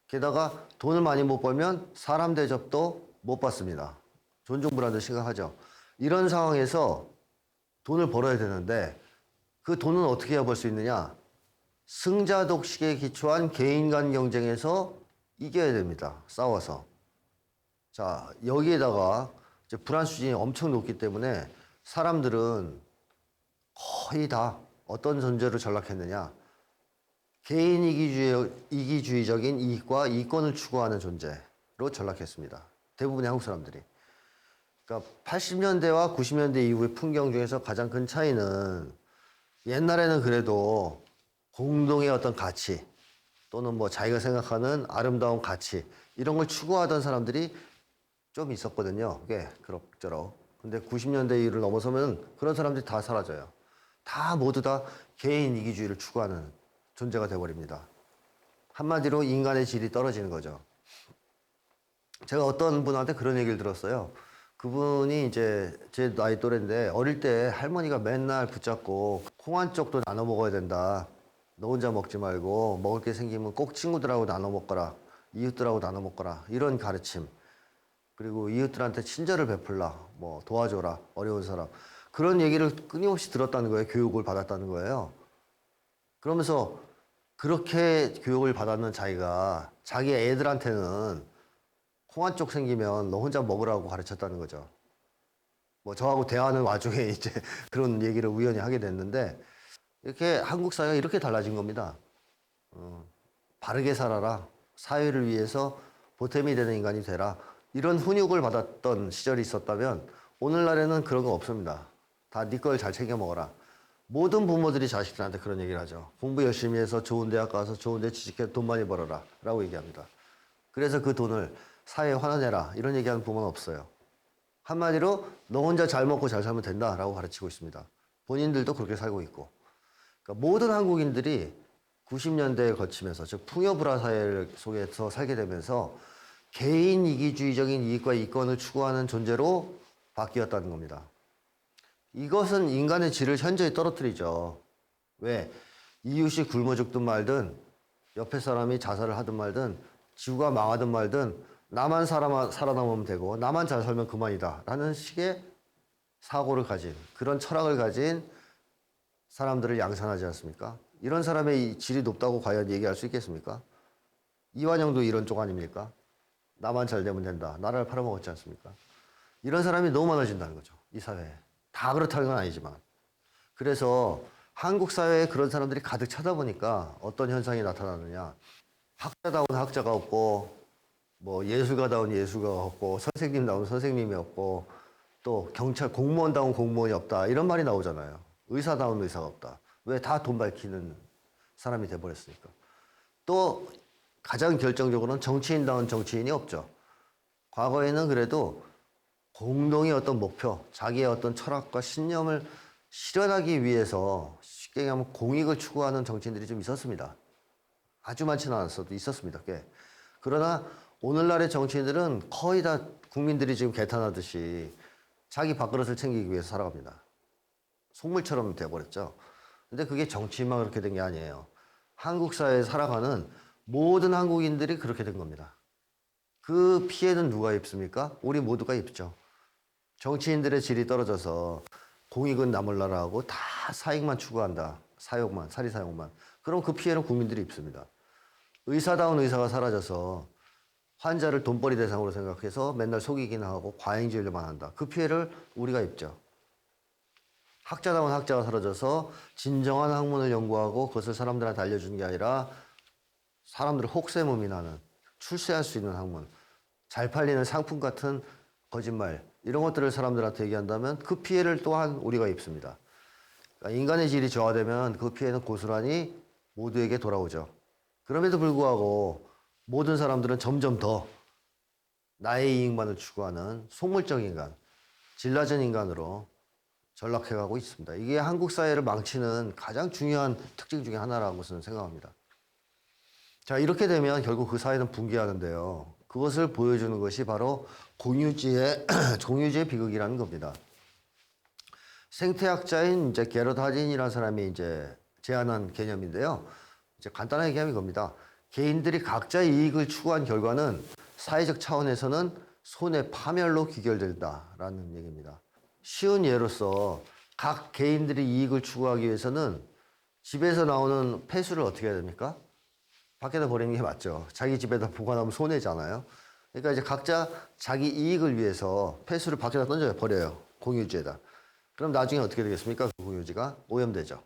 게다가 돈을 많이 못 벌면 사람 대접도 못 받습니다. 존중 불안도 심각하죠. 이런 상황에서 돈을 벌어야 되는데 그 돈은 어떻게 해야 벌 수 있느냐? 승자 독식에 기초한 개인 간 경쟁에서 이겨야 됩니다. 싸워서. 자, 여기에다가 이제 불안 수준이 엄청 높기 때문에 사람들은 거의 다 어떤 전제로 전락했느냐? 개인 이기주의적인 이익과 이권을 추구하는 존재로 전락했습니다. 대부분의 한국 사람들이. 그러니까 80년대와 90년대 이후의 풍경 중에서 가장 큰 차이는, 옛날에는 그래도 공동의 어떤 가치 또는 뭐 자기가 생각하는 아름다운 가치 이런 걸 추구하던 사람들이 좀 있었거든요. 그게 그럭저럭. 근데 90년대 이후를 넘어서면 그런 사람들이 다 사라져요. 다 모두 다 개인 이기주의를 추구하는 존재가 돼버립니다. 한마디로 인간의 질이 떨어지는 거죠. 제가 어떤 분한테 그런 얘기를 들었어요. 그분이 이제 제 나이 또래인데 어릴 때 할머니가 맨날 붙잡고 콩 한 쪽도 나눠 먹어야 된다. 너 혼자 먹지 말고 먹을 게 생기면 꼭 친구들하고 나눠 먹거라. 이웃들하고 나눠 먹거라. 이런 가르침. 그리고 이웃들한테 친절을 베풀라. 뭐 도와줘라. 어려운 사람. 그런 얘기를 끊임없이 들었다는 거예요. 교육을 받았다는 거예요. 그러면서 그렇게 교육을 받았는 자기가 자기 애들한테는 콩 한 쪽 생기면 너 혼자 먹으라고 가르쳤다는 거죠. 뭐 저하고 대화하는 와중에 이제 그런 얘기를 우연히 하게 됐는데, 이렇게 한국 사회가 이렇게 달라진 겁니다. 바르게 살아라. 사회를 위해서 보탬이 되는 인간이 되라. 이런 훈육을 받았던 시절이 있었다면 오늘날에는 그런 거 없습니다. 다 네 걸 잘 챙겨 먹어라. 모든 부모들이 자식들한테 그런 얘기를 하죠. 공부 열심히 해서 좋은 대학 가서 좋은 데 취직해 돈 많이 벌어라 라고 얘기합니다. 그래서 그 돈을 사회에 환원해라 이런 얘기하는 부모는 없어요. 한마디로 너 혼자 잘 먹고 잘 살면 된다라고 가르치고 있습니다. 본인들도 그렇게 살고 있고. 그러니까 모든 한국인들이 90년대에 거치면서, 즉 풍요불화 사회 속에서 살게 되면서 개인 이기주의적인 이익과 이권을 추구하는 존재로 바뀌었다는 겁니다. 이것은 인간의 질을 현저히 떨어뜨리죠. 왜? 이웃이 굶어 죽든 말든 옆에 사람이 자살을 하든 말든 지구가 망하든 말든 나만 살아남으면 되고 나만 잘 살면 그만이다 라는 식의 사고를 가진, 그런 철학을 가진 사람들을 양산하지 않습니까? 이런 사람의 질이 높다고 과연 얘기할 수 있겠습니까? 이완영도 이런 쪽 아닙니까? 나만 잘 되면 된다. 나라를 팔아먹었지 않습니까? 이런 사람이 너무 많아진다는 거죠. 이 사회에. 다 그렇다는 건 아니지만. 그래서 한국 사회에 그런 사람들이 가득 차다 보니까 어떤 현상이 나타나느냐. 학자다운 학자가 없고, 뭐 예술가다운 예술가가 없고, 선생님다운 선생님이 없고, 또 경찰 공무원다운 공무원이 없다 이런 말이 나오잖아요. 의사다운 의사가 없다. 왜? 다 돈 밝히는 사람이 돼버렸으니까. 또 가장 결정적으로는 정치인다운 정치인이 없죠. 과거에는 그래도 공동의 어떤 목표, 자기의 어떤 철학과 신념을 실현하기 위해서 쉽게 얘기하면 공익을 추구하는 정치인들이 좀 있었습니다. 아주 많지는 않았어도 있었습니다. 꽤. 그러나 오늘날의 정치인들은 거의 다 국민들이 지금 개탄하듯이 자기 밥그릇을 챙기기 위해서 살아갑니다. 속물처럼 돼버렸죠. 근데 그게 정치인만 그렇게 된 게 아니에요. 한국 사회에 살아가는 모든 한국인들이 그렇게 된 겁니다. 그 피해는 누가 입습니까? 우리 모두가 입죠. 정치인들의 질이 떨어져서 공익은 남을나라 하고 다 사익만 추구한다. 사욕만, 사리사욕만. 그럼 그 피해는 국민들이 입습니다. 의사다운 의사가 사라져서 환자를 돈벌이 대상으로 생각해서 맨날 속이기나 하고 과잉진료만 한다. 그 피해를 우리가 입죠. 학자다운 학자가 사라져서 진정한 학문을 연구하고 그것을 사람들한테 알려주는 게 아니라 사람들을 혹세무민하는, 출세할 수 있는 학문, 잘 팔리는 상품 같은 거짓말 이런 것들을 사람들한테 얘기한다면 그 피해를 또한 우리가 입습니다. 그러니까 인간의 질이 저하되면 그 피해는 고스란히 모두에게 돌아오죠. 그럼에도 불구하고 모든 사람들은 점점 더 나의 이익만을 추구하는 속물적 인간, 질 낮은 인간으로 전락해가고 있습니다. 이게 한국 사회를 망치는 가장 중요한 특징 중에 하나라고 저는 생각합니다. 자, 이렇게 되면 결국 그 사회는 붕괴하는데요. 그것을 보여주는 것이 바로 공유지의 비극이라는 겁니다. 생태학자인 이제 게럿 하진이라는 사람이 이제 제안한 개념인데요. 이제 간단한 개념이 겁니다. 개인들이 각자의 이익을 추구한 결과는 사회적 차원에서는 손해 파멸로 귀결된다라는 얘기입니다. 쉬운 예로서 각 개인들이 이익을 추구하기 위해서는 집에서 나오는 폐수를 어떻게 해야 됩니까? 밖에다 버리는 게 맞죠. 자기 집에다 보관하면 손해잖아요. 그러니까 이제 각자 자기 이익을 위해서 폐수를 밖에다 던져요. 버려요. 공유지에다. 그럼 나중에 어떻게 되겠습니까? 그 공유지가 오염되죠.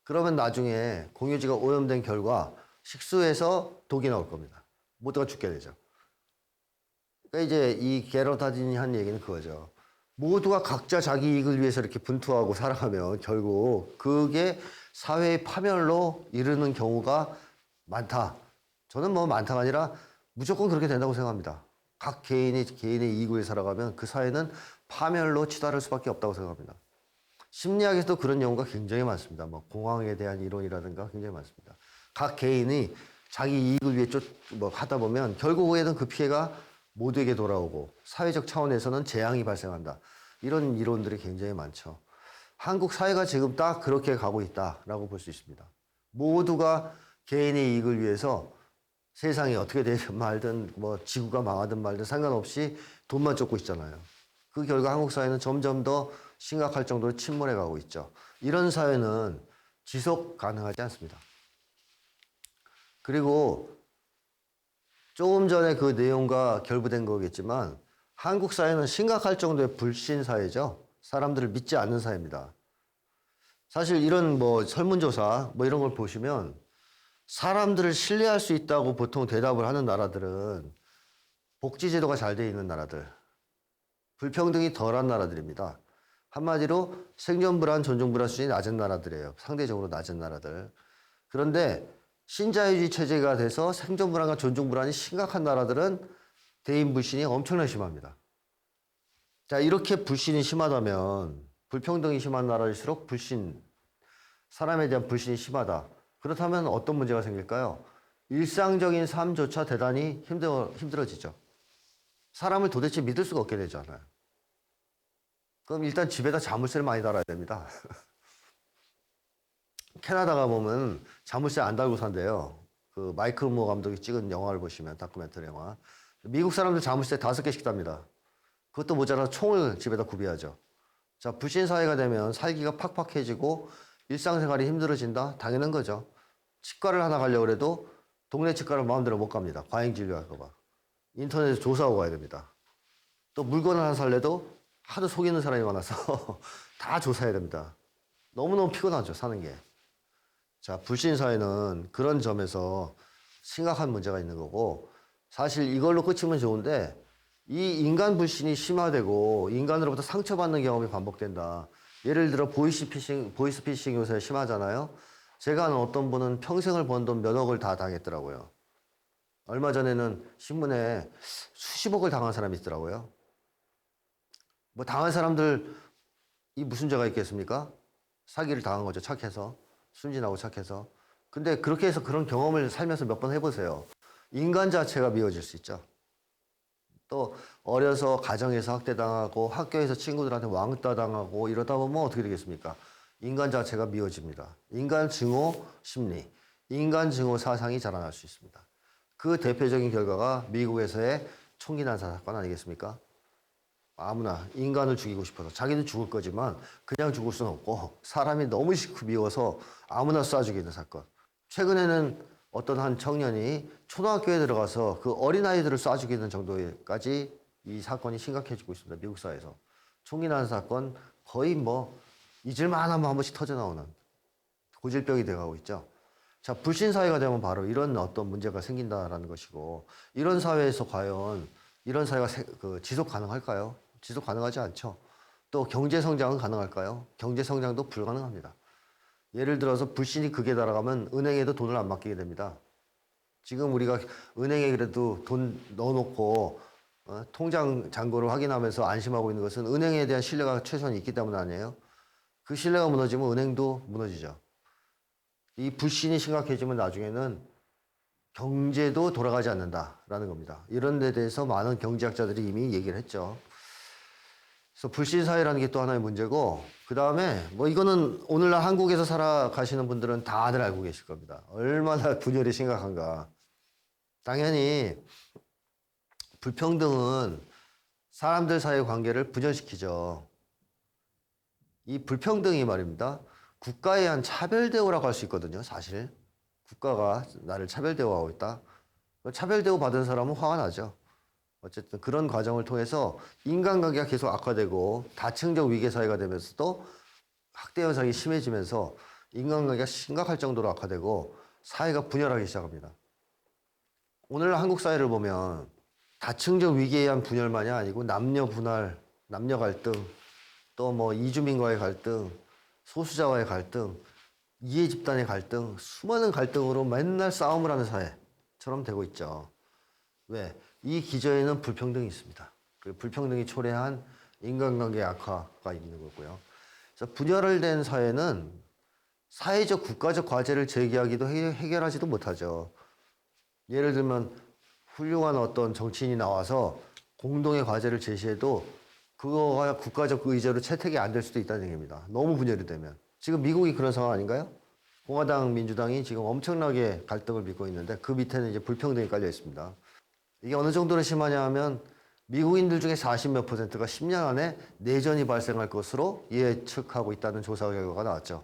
그러면 나중에 공유지가 오염된 결과 식수에서 독이 나올 겁니다. 모두가 죽게 되죠. 그러니까 이제 이 게러다진이 한 얘기는 그거죠. 모두가 각자 자기 이익을 위해서 이렇게 분투하고 살아가면 결국 그게 사회의 파멸로 이르는 경우가 많다. 저는 뭐 많다가 아니라 무조건 그렇게 된다고 생각합니다. 각 개인의 이익을 위해 살아가면 그 사회는 파멸로 치달을 수밖에 없다고 생각합니다. 심리학에서도 그런 연구가 굉장히 많습니다. 뭐 공황에 대한 이론이라든가 굉장히 많습니다. 각 개인이 자기 이익을 위해 하다 보면 결국에는 그 피해가 모두에게 돌아오고 사회적 차원에서는 재앙이 발생한다. 이런 이론들이 굉장히 많죠. 한국 사회가 지금 딱 그렇게 가고 있다라고 볼 수 있습니다. 모두가 개인의 이익을 위해서 세상이 어떻게 되든 말든 뭐 지구가 망하든 말든 상관없이 돈만 쫓고 있잖아요. 그 결과 한국 사회는 점점 더 심각할 정도로 침몰해 가고 있죠. 이런 사회는 지속 가능하지 않습니다. 그리고 조금 전에 그 내용과 결부된 거겠지만 한국 사회는 심각할 정도의 불신 사회죠. 사람들을 믿지 않는 사회입니다. 사실 이런 뭐 설문조사 뭐 이런 걸 보시면 사람들을 신뢰할 수 있다고 보통 대답을 하는 나라들은 복지제도가 잘 돼 있는 나라들, 불평등이 덜한 나라들입니다. 한마디로 생존불안, 존중불안 수준이 낮은 나라들이에요. 상대적으로 낮은 나라들. 그런데 신자유주의 체제가 돼서 생존불안과 존중불안이 심각한 나라들은 대인불신이 엄청나게 심합니다. 자, 이렇게 불신이 심하다면 불평등이 심한 나라일수록 사람에 대한 불신이 심하다. 그렇다면 어떤 문제가 생길까요? 일상적인 삶조차 대단히 힘들어지죠. 사람을 도대체 믿을 수가 없게 되잖아요. 그럼 일단 집에다 자물쇠를 많이 달아야 됩니다. 캐나다가 보면 자물쇠 안 달고 산대요. 그 마이클 모 감독이 찍은 영화를 보시면 다큐멘터리 영화. 미국 사람들 자물쇠 5개씩 답니다. 그것도 모자라서 총을 집에다 구비하죠. 자, 불신 사회가 되면 살기가 팍팍해지고 일상생활이 힘들어진다? 당연한 거죠. 치과를 하나 가려고 해도 동네 치과를 마음대로 못 갑니다. 과잉 진료할까 봐. 인터넷에 조사하고 가야 됩니다. 또 물건을 하나 살래도 하도 속이는 사람이 많아서 다 조사해야 됩니다. 너무너무 피곤하죠, 사는 게. 자, 불신 사회는 그런 점에서 심각한 문제가 있는 거고, 사실 이걸로 끝이면 좋은데 이 인간 불신이 심화되고 인간으로부터 상처받는 경험이 반복된다. 예를 들어 보이스피싱 요새 심하잖아요. 제가 아는 어떤 분은 평생을 번 돈 몇 억을 다 당했더라고요. 얼마 전에는 신문에 수십억을 당한 사람이 있더라고요. 뭐 당한 사람들이 무슨 죄가 있겠습니까? 사기를 당한 거죠. 착해서. 순진하고 착해서. 근데 그렇게 해서 그런 경험을 살면서 몇 번 해보세요. 인간 자체가 미워질 수 있죠. 또 어려서 가정에서 학대당하고 학교에서 친구들한테 왕따 당하고 이러다 보면 어떻게 되겠습니까? 인간 자체가 미워집니다. 인간 증오 심리, 인간 증오 사상이 자라날 수 있습니다. 그 대표적인 결과가 미국에서의 총기 난사 사건 아니겠습니까? 아무나 인간을 죽이고 싶어서 자기는 죽을 거지만 그냥 죽을 수는 없고 사람이 너무 미워서 아무나 쏴 죽이는 사건. 최근에는 어떤 한 청년이 초등학교에 들어가서 그 어린아이들을 쏴 죽이는 정도까지 이 사건이 심각해지고 있습니다. 미국 사회에서. 총기 난사 사건 거의 뭐 잊을만 하면 한 번씩 터져 나오는 고질병이 돼가고 있죠. 자, 불신 사회가 되면 바로 이런 어떤 문제가 생긴다라는 것이고, 이런 사회에서 과연 이런 사회가 지속 가능할까요? 지속 가능하지 않죠. 또 경제 성장은 가능할까요? 경제 성장도 불가능합니다. 예를 들어서 불신이 극에 달아가면 은행에도 돈을 안 맡기게 됩니다. 지금 우리가 은행에 그래도 돈 넣어놓고 통장 잔고를 확인하면서 안심하고 있는 것은 은행에 대한 신뢰가 최소한 있기 때문 아니에요? 그 신뢰가 무너지면 은행도 무너지죠. 이 불신이 심각해지면 나중에는 경제도 돌아가지 않는다라는 겁니다. 이런 데 대해서 많은 경제학자들이 이미 얘기를 했죠. 그래서 불신 사회라는 게 또 하나의 문제고, 그 다음에 뭐 이거는 오늘날 한국에서 살아가시는 분들은 다들 알고 계실 겁니다. 얼마나 분열이 심각한가. 당연히 불평등은 사람들 사이의 관계를 분열시키죠. 이 불평등이 말입니다. 국가에 의한 차별 대우라고 할 수 있거든요. 사실 국가가 나를 차별 대우하고 있다. 차별 대우 받은 사람은 화가 나죠. 어쨌든 그런 과정을 통해서 인간관계가 계속 악화되고 다층적 위계 사회가 되면서도 학대 현상이 심해지면서 인간관계가 심각할 정도로 악화되고 사회가 분열하기 시작합니다. 오늘 한국 사회를 보면 다층적 위기에 의한 분열만이 아니고 남녀 분할, 남녀 갈등, 또 뭐 이주민과의 갈등, 소수자와의 갈등, 이해 집단의 갈등, 수많은 갈등으로 맨날 싸움을 하는 사회처럼 되고 있죠. 왜? 이 기저에는 불평등이 있습니다. 그 불평등이 초래한 인간관계 악화가 있는 거고요. 그래서 분열된 사회는 사회적 국가적 과제를 제기하기도 해결하지도 못하죠. 예를 들면 훌륭한 어떤 정치인이 나와서 공동의 과제를 제시해도 그거가 국가적 의제로 채택이 안 될 수도 있다는 얘기입니다. 너무 분열이 되면. 지금 미국이 그런 상황 아닌가요? 공화당, 민주당이 지금 엄청나게 갈등을 빚고 있는데 그 밑에는 이제 불평등이 깔려 있습니다. 이게 어느 정도로 심하냐 하면 미국인들 중에 40몇 %가 10년 안에 내전이 발생할 것으로 예측하고 있다는 조사 결과가 나왔죠.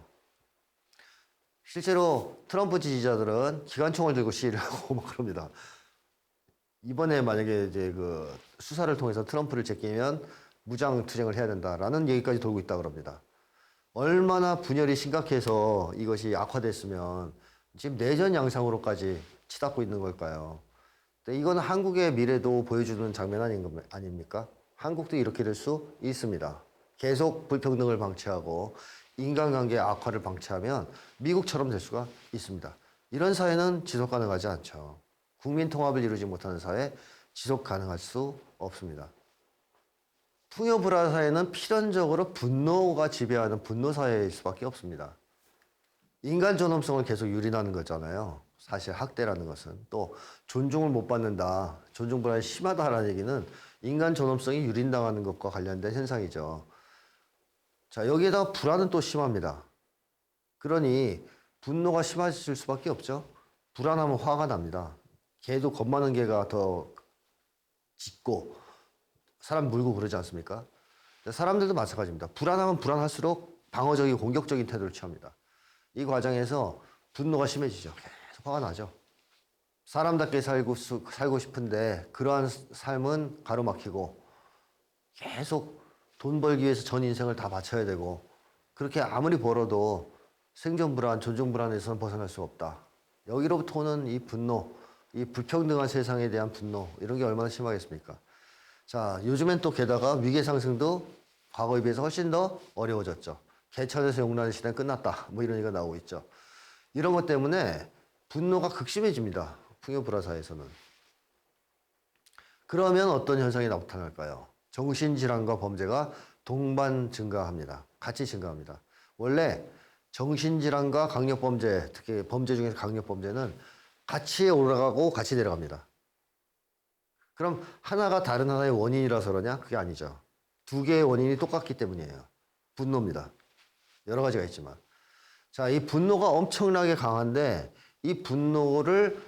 실제로 트럼프 지지자들은 기관총을 들고 시위를 하고 막 그럽니다. 이번에 만약에 이제 그 수사를 통해서 트럼프를 제끼면 무장 투쟁을 해야 된다라는 얘기까지 돌고 있다 그럽니다. 얼마나 분열이 심각해서 이것이 악화됐으면 지금 내전 양상으로까지 치닫고 있는 걸까요? 이건 한국의 미래도 보여주는 장면 아닙니까? 한국도 이렇게 될 수 있습니다. 계속 불평등을 방치하고 인간관계 악화를 방치하면 미국처럼 될 수가 있습니다. 이런 사회는 지속 가능하지 않죠. 국민 통합을 이루지 못하는 사회, 지속 가능할 수 없습니다. 풍요불화 사회는 필연적으로 분노가 지배하는 분노 사회일 수밖에 없습니다. 인간 존엄성을 계속 유린하는 거잖아요. 사실 학대라는 것은. 또 존중을 못 받는다, 존중 불안이 심하다라는 얘기는 인간 존엄성이 유린당하는 것과 관련된 현상이죠. 자, 여기에다가 불안은 또 심합니다. 그러니 분노가 심해질 수밖에 없죠. 불안하면 화가 납니다. 개도 겁 많은 개가 더 짖고 사람 물고 그러지 않습니까? 사람들도 마찬가지입니다. 불안하면 불안할수록 방어적이고 공격적인 태도를 취합니다. 이 과정에서 분노가 심해지죠. 계속 화가 나죠. 사람답게 살고 싶은데 그러한 삶은 가로막히고 계속 돈 벌기 위해서 전 인생을 다 바쳐야 되고 그렇게 아무리 벌어도 생존 불안, 존중 불안에서는 벗어날 수 없다. 여기로부터 오는 이 분노, 이 불평등한 세상에 대한 분노 이런 게 얼마나 심하겠습니까? 자, 요즘엔 또 게다가 위계 상승도 과거에 비해서 훨씬 더 어려워졌죠. 개천에서 용나는 시대는 끝났다. 뭐 이런 얘기가 나오고 있죠. 이런 것 때문에 분노가 극심해집니다. 풍요불화 사회에서는. 그러면 어떤 현상이 나타날까요? 정신질환과 범죄가 동반 증가합니다. 같이 증가합니다. 원래 정신질환과 강력범죄, 특히 범죄 중에서 강력범죄는 같이 올라가고 같이 내려갑니다. 그럼 하나가 다른 하나의 원인이라서 그러냐? 그게 아니죠. 두 개의 원인이 똑같기 때문이에요. 분노입니다. 여러 가지가 있지만. 자, 이 분노가 엄청나게 강한데 이 분노를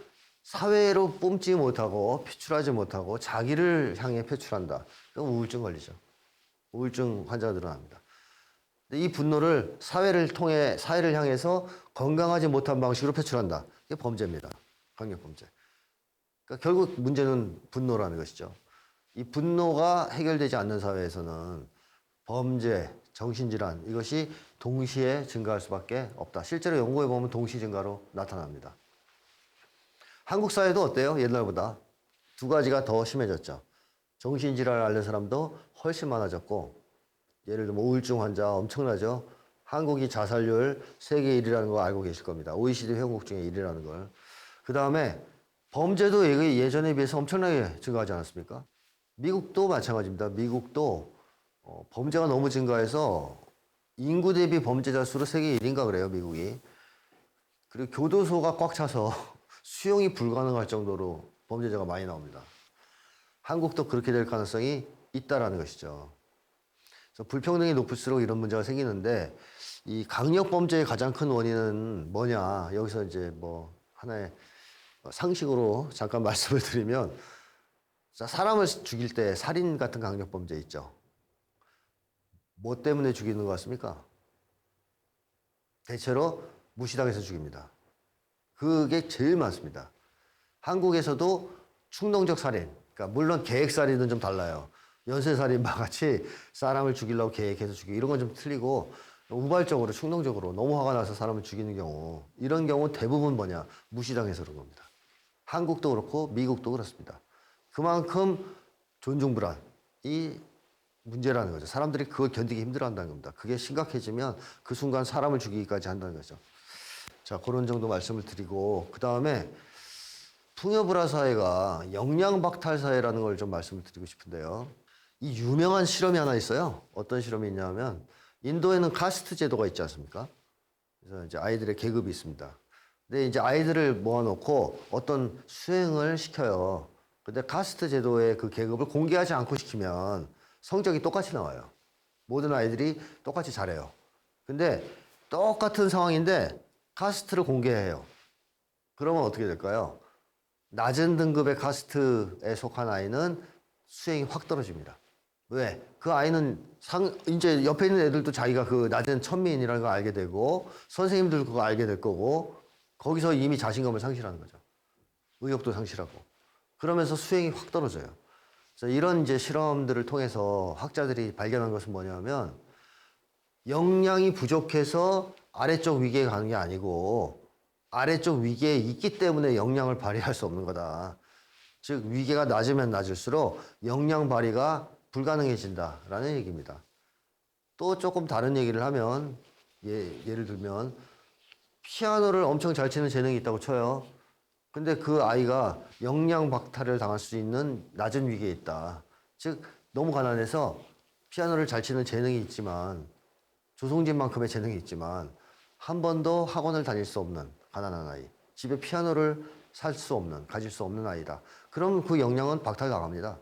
사회로 뿜지 못하고 표출하지 못하고 자기를 향해 표출한다. 그럼 우울증 걸리죠. 우울증 환자가 늘어납니다. 이 분노를 사회를 향해서 건강하지 못한 방식으로 표출한다. 이게 범죄입니다. 강력범죄. 그러니까 결국 문제는 분노라는 것이죠. 이 분노가 해결되지 않는 사회에서는 범죄, 정신질환 이것이 동시에 증가할 수밖에 없다. 실제로 연구해 보면 동시 증가로 나타납니다. 한국 사회도 어때요? 옛날보다 두 가지가 더 심해졌죠. 정신질환을 앓는 사람도 훨씬 많아졌고 예를 들면 우울증 환자 엄청나죠. 한국이 자살률 세계 1위라는 거 알고 계실 겁니다. OECD 회원국 중에 1위라는 걸. 그 다음에 범죄도 예전에 비해서 엄청나게 증가하지 않았습니까? 미국도 마찬가지입니다. 미국도 범죄가 너무 증가해서 인구 대비 범죄자 수로 세계 1위인가 그래요, 미국이. 그리고 교도소가 꽉 차서 수용이 불가능할 정도로 범죄자가 많이 나옵니다. 한국도 그렇게 될 가능성이 있다라는 것이죠. 그래서 불평등이 높을수록 이런 문제가 생기는데 이 강력 범죄의 가장 큰 원인은 뭐냐? 여기서 이제 뭐 하나의 상식으로 잠깐 말씀을 드리면 사람을 죽일 때 살인 같은 강력 범죄 있죠. 뭐 때문에 죽이는 것 같습니까? 대체로 무시당해서 죽입니다. 그게 제일 많습니다. 한국에서도 충동적 살인, 그러니까 물론 계획살인은 좀 달라요. 연쇄살인마 같이 사람을 죽이려고 계획해서 죽이고 이런 건 좀 틀리고 우발적으로 충동적으로 너무 화가 나서 사람을 죽이는 경우 이런 경우 대부분 뭐냐? 무시당해서 그런 겁니다. 한국도 그렇고 미국도 그렇습니다. 그만큼 존중불안이 문제라는 거죠. 사람들이 그걸 견디기 힘들어한다는 겁니다. 그게 심각해지면 그 순간 사람을 죽이기까지 한다는 거죠. 자, 그런 정도 말씀을 드리고 그 다음에 풍요불화 사회가 영양박탈 사회라는 걸 좀 말씀을 드리고 싶은데요. 이 유명한 실험이 하나 있어요. 어떤 실험이 있냐면 인도에는 카스트 제도가 있지 않습니까? 그래서 이제 아이들의 계급이 있습니다. 근데 이제 아이들을 모아놓고 어떤 수행을 시켜요. 근데 카스트 제도의 그 계급을 공개하지 않고 시키면 성적이 똑같이 나와요. 모든 아이들이 똑같이 잘해요. 근데 똑같은 상황인데 카스트를 공개해요. 그러면 어떻게 될까요? 낮은 등급의 카스트에 속한 아이는 수행이 확 떨어집니다. 왜? 그 아이는 이제 옆에 있는 애들도 자기가 그 낮은 천민이라는 걸 알게 되고 선생님들 그거 알게 될 거고 거기서 이미 자신감을 상실하는 거죠. 의욕도 상실하고. 그러면서 수행이 확 떨어져요. 그래서 이런 이제 실험들을 통해서 학자들이 발견한 것은 뭐냐면 역량이 부족해서 아래쪽 위계에 가는 게 아니고 아래쪽 위계에 있기 때문에 역량을 발휘할 수 없는 거다. 즉 위계가 낮으면 낮을수록 역량 발휘가 불가능해진다라는 얘기입니다. 또 조금 다른 얘기를 하면 예를 들면 피아노를 엄청 잘 치는 재능이 있다고 쳐요. 근데 그 아이가 역량 박탈을 당할 수 있는 낮은 위계에 있다. 즉 너무 가난해서 피아노를 잘 치는 재능이 있지만 조성진만큼의 재능이 있지만 한 번도 학원을 다닐 수 없는 가난한 아이. 집에 피아노를 살 수 없는, 가질 수 없는 아이다. 그럼 그 역량은 박탈당합니다.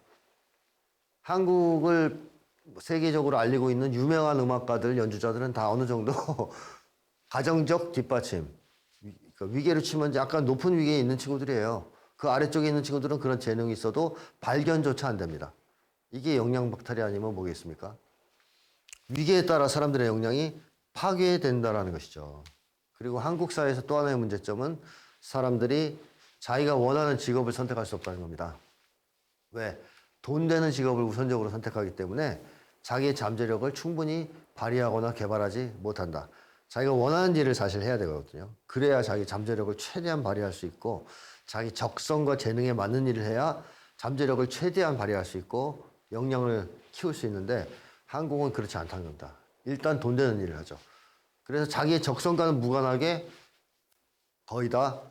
한국을 세계적으로 알리고 있는 유명한 음악가들, 연주자들은 다 어느 정도 가정적 뒷받침, 위계로 치면 약간 높은 위계에 있는 친구들이에요. 그 아래쪽에 있는 친구들은 그런 재능이 있어도 발견조차 안 됩니다. 이게 역량 박탈이 아니면 뭐겠습니까? 위계에 따라 사람들의 역량이 파괴된다라는 것이죠. 그리고 한국 사회에서 또 하나의 문제점은 사람들이 자기가 원하는 직업을 선택할 수 없다는 겁니다. 왜? 돈 되는 직업을 우선적으로 선택하기 때문에 자기의 잠재력을 충분히 발휘하거나 개발하지 못한다. 자기가 원하는 일을 사실 해야 되거든요. 그래야 자기 잠재력을 최대한 발휘할 수 있고 자기 적성과 재능에 맞는 일을 해야 잠재력을 최대한 발휘할 수 있고 역량을 키울 수 있는데 한국은 그렇지 않다는 겁니다. 일단 돈 되는 일을 하죠. 그래서 자기의 적성과는 무관하게 거의 다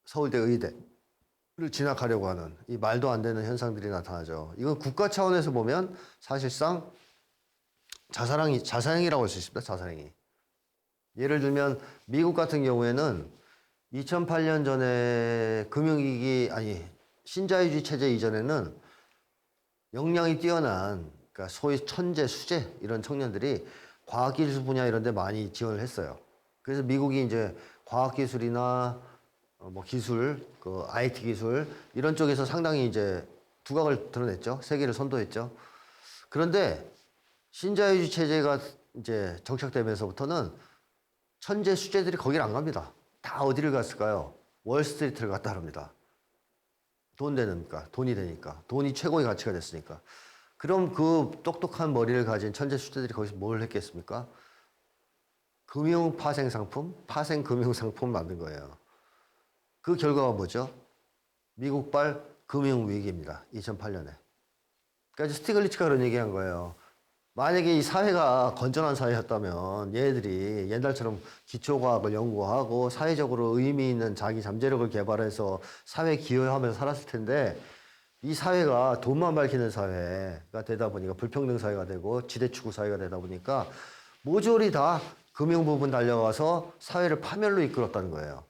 서울대 의대를 진학하려고 하는 이 말도 안 되는 현상들이 나타나죠. 이건 국가 차원에서 보면 사실상 자살행위라고 할 수 있습니다. 자살행위. 예를 들면 미국 같은 경우에는 2008년 전에 금융위기 신자유주의 체제 이전에는 역량이 뛰어난 그러니까 소위 천재, 수재 이런 청년들이 과학기술 분야 이런 데 많이 지원을 했어요. 그래서 미국이 이제 과학기술이나 뭐 기술, 그 IT 기술 이런 쪽에서 상당히 이제 두각을 드러냈죠. 세계를 선도했죠. 그런데 신자유주의 체제가 이제 정착되면서부터는 천재 수재들이 거기를 안 갑니다. 다 어디를 갔을까요? 월스트리트를 갔다 합니다. 돈이 되니까. 돈이 최고의 가치가 됐으니까. 그럼 그 똑똑한 머리를 가진 천재 수재들이 거기서 뭘 했겠습니까? 금융 파생 상품, 파생 금융 상품 만든 거예요. 그 결과가 뭐죠? 미국발 금융 위기입니다. 2008년에. 그러니까 스티글리츠가 그런 얘기한 거예요. 만약에 이 사회가 건전한 사회였다면 얘네들이 옛날처럼 기초과학을 연구하고 사회적으로 의미 있는 자기 잠재력을 개발해서 사회에 기여하면서 살았을 텐데 이 사회가 돈만 밝히는 사회가 되다 보니까 불평등 사회가 되고 지대추구 사회가 되다 보니까 모조리 다 금융 부분 달려가서 사회를 파멸로 이끌었다는 거예요.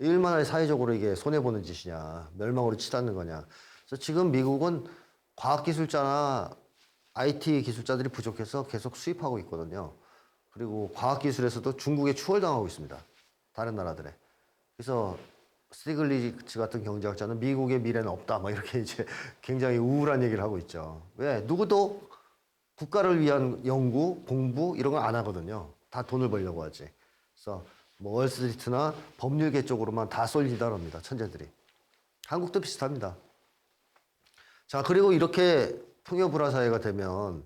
얼마나 사회적으로 이게 손해보는 짓이냐, 멸망으로 치닫는 거냐. 그래서 지금 미국은 과학기술자나 IT 기술자들이 부족해서 계속 수입하고 있거든요. 그리고 과학기술에서도 중국에 추월당하고 있습니다. 다른 나라들에. 그래서 스티글리츠 같은 경제학자는 미국의 미래는 없다, 막 이렇게 이제 굉장히 우울한 얘기를 하고 있죠. 왜? 누구도 국가를 위한 연구, 공부 이런 걸 안 하거든요. 다 돈을 벌려고 하지. 그래서 뭐 월스트리트나 법률계 쪽으로만 다 쏠리다 합니다. 천재들이. 한국도 비슷합니다. 자, 그리고 이렇게 풍요불화 사회가 되면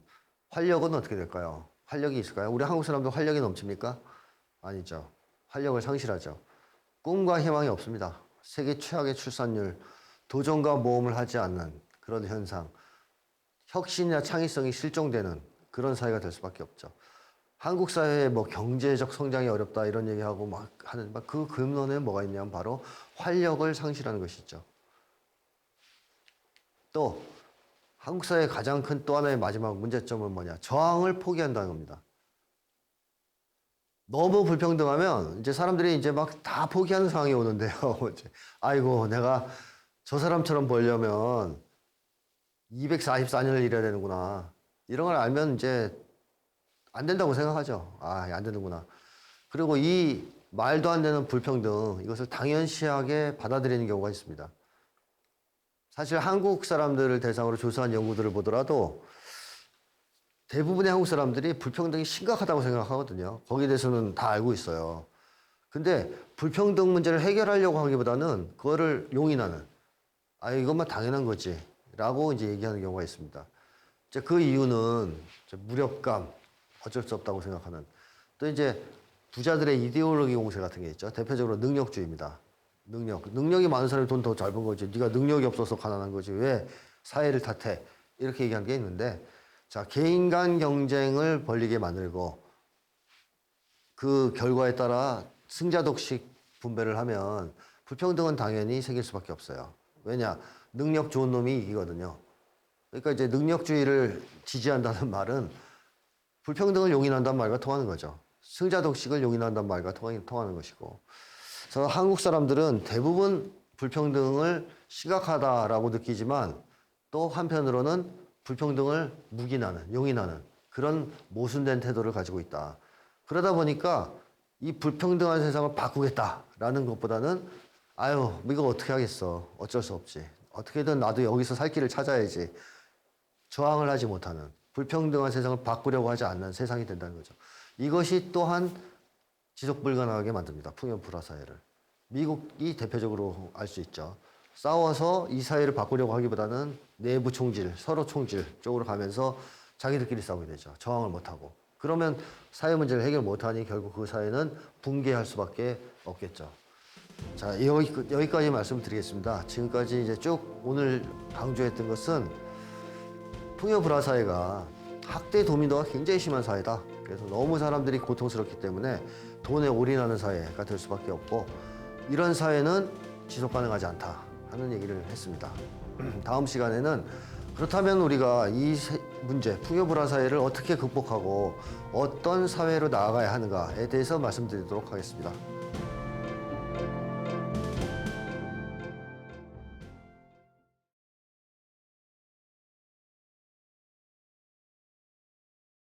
활력은 어떻게 될까요? 활력이 있을까요? 우리 한국 사람도 활력이 넘칩니까? 아니죠. 활력을 상실하죠. 꿈과 희망이 없습니다. 세계 최악의 출산율, 도전과 모험을 하지 않는 그런 현상, 혁신이나 창의성이 실종되는 그런 사회가 될 수밖에 없죠. 한국 사회에 뭐 경제적 성장이 어렵다 이런 얘기하고 막 하는 그 근원에 뭐가 있냐면 바로 활력을 상실하는 것이죠. 또 한국 사회의 가장 큰 또 하나의 마지막 문제점은 뭐냐? 저항을 포기한다는 겁니다. 너무 불평등하면 이제 사람들이 이제 막 다 포기하는 상황이 오는데요. 이제 아이고 내가 저 사람처럼 벌려면 244년을 일해야 되는구나. 이런 걸 알면 이제 안 된다고 생각하죠. 아, 안 되는구나. 그리고 이 말도 안 되는 불평등 이것을 당연시하게 받아들이는 경우가 있습니다. 사실 한국 사람들을 대상으로 조사한 연구들을 보더라도 대부분의 한국 사람들이 불평등이 심각하다고 생각하거든요. 거기에 대해서는 다 알고 있어요. 근데 불평등 문제를 해결하려고 하기보다는 그거를 용인하는, 아, 이것만 당연한 거지. 라고 이제 얘기하는 경우가 있습니다. 이제 그 이유는 무력감, 어쩔 수 없다고 생각하는. 또 이제 부자들의 이데올로기 공세 같은 게 있죠. 대표적으로 능력주의입니다. 능력이 많은 사람이 돈 더 잘 번 거지. 네가 능력이 없어서 가난한 거지. 왜 사회를 탓해? 이렇게 얘기하는 게 있는데, 자, 개인 간 경쟁을 벌리게 만들고 그 결과에 따라 승자독식 분배를 하면 불평등은 당연히 생길 수밖에 없어요. 왜냐? 능력 좋은 놈이 이기거든요. 그러니까 이제 능력주의를 지지한다는 말은 불평등을 용인한다는 말과 통하는 거죠. 승자독식을 용인한다는 말과 통하는 것이고. 그래서 한국 사람들은 대부분 불평등을 심각하다라고 느끼지만 또 한편으로는 불평등을 묵인하는, 용인하는 그런 모순된 태도를 가지고 있다. 그러다 보니까 이 불평등한 세상을 바꾸겠다라는 것보다는 아유, 이거 어떻게 하겠어. 어쩔 수 없지. 어떻게든 나도 여기서 살 길을 찾아야지. 저항을 하지 못하는, 불평등한 세상을 바꾸려고 하지 않는 세상이 된다는 거죠. 이것이 또한 지속 불가능하게 만듭니다. 풍요불화 사회를. 미국이 대표적으로 알 수 있죠. 싸워서 이 사회를 바꾸려고 하기보다는 내부 총질, 서로 총질 쪽으로 가면서 자기들끼리 싸우게 되죠. 저항을 못하고. 그러면 사회 문제를 해결 못하니 결국 그 사회는 붕괴할 수밖에 없겠죠. 자, 여기까지 말씀드리겠습니다. 지금까지 이제 쭉 오늘 강조했던 것은 풍요불화 사회가 학대 도민도가 굉장히 심한 사회다. 그래서 너무 사람들이 고통스럽기 때문에 돈에 올인하는 사회가 될 수밖에 없고 이런 사회는 지속 가능하지 않다 하는 얘기를 했습니다. 다음 시간에는 그렇다면 우리가 이 문제, 풍요불화 사회를 어떻게 극복하고 어떤 사회로 나아가야 하는가에 대해서 말씀드리도록 하겠습니다.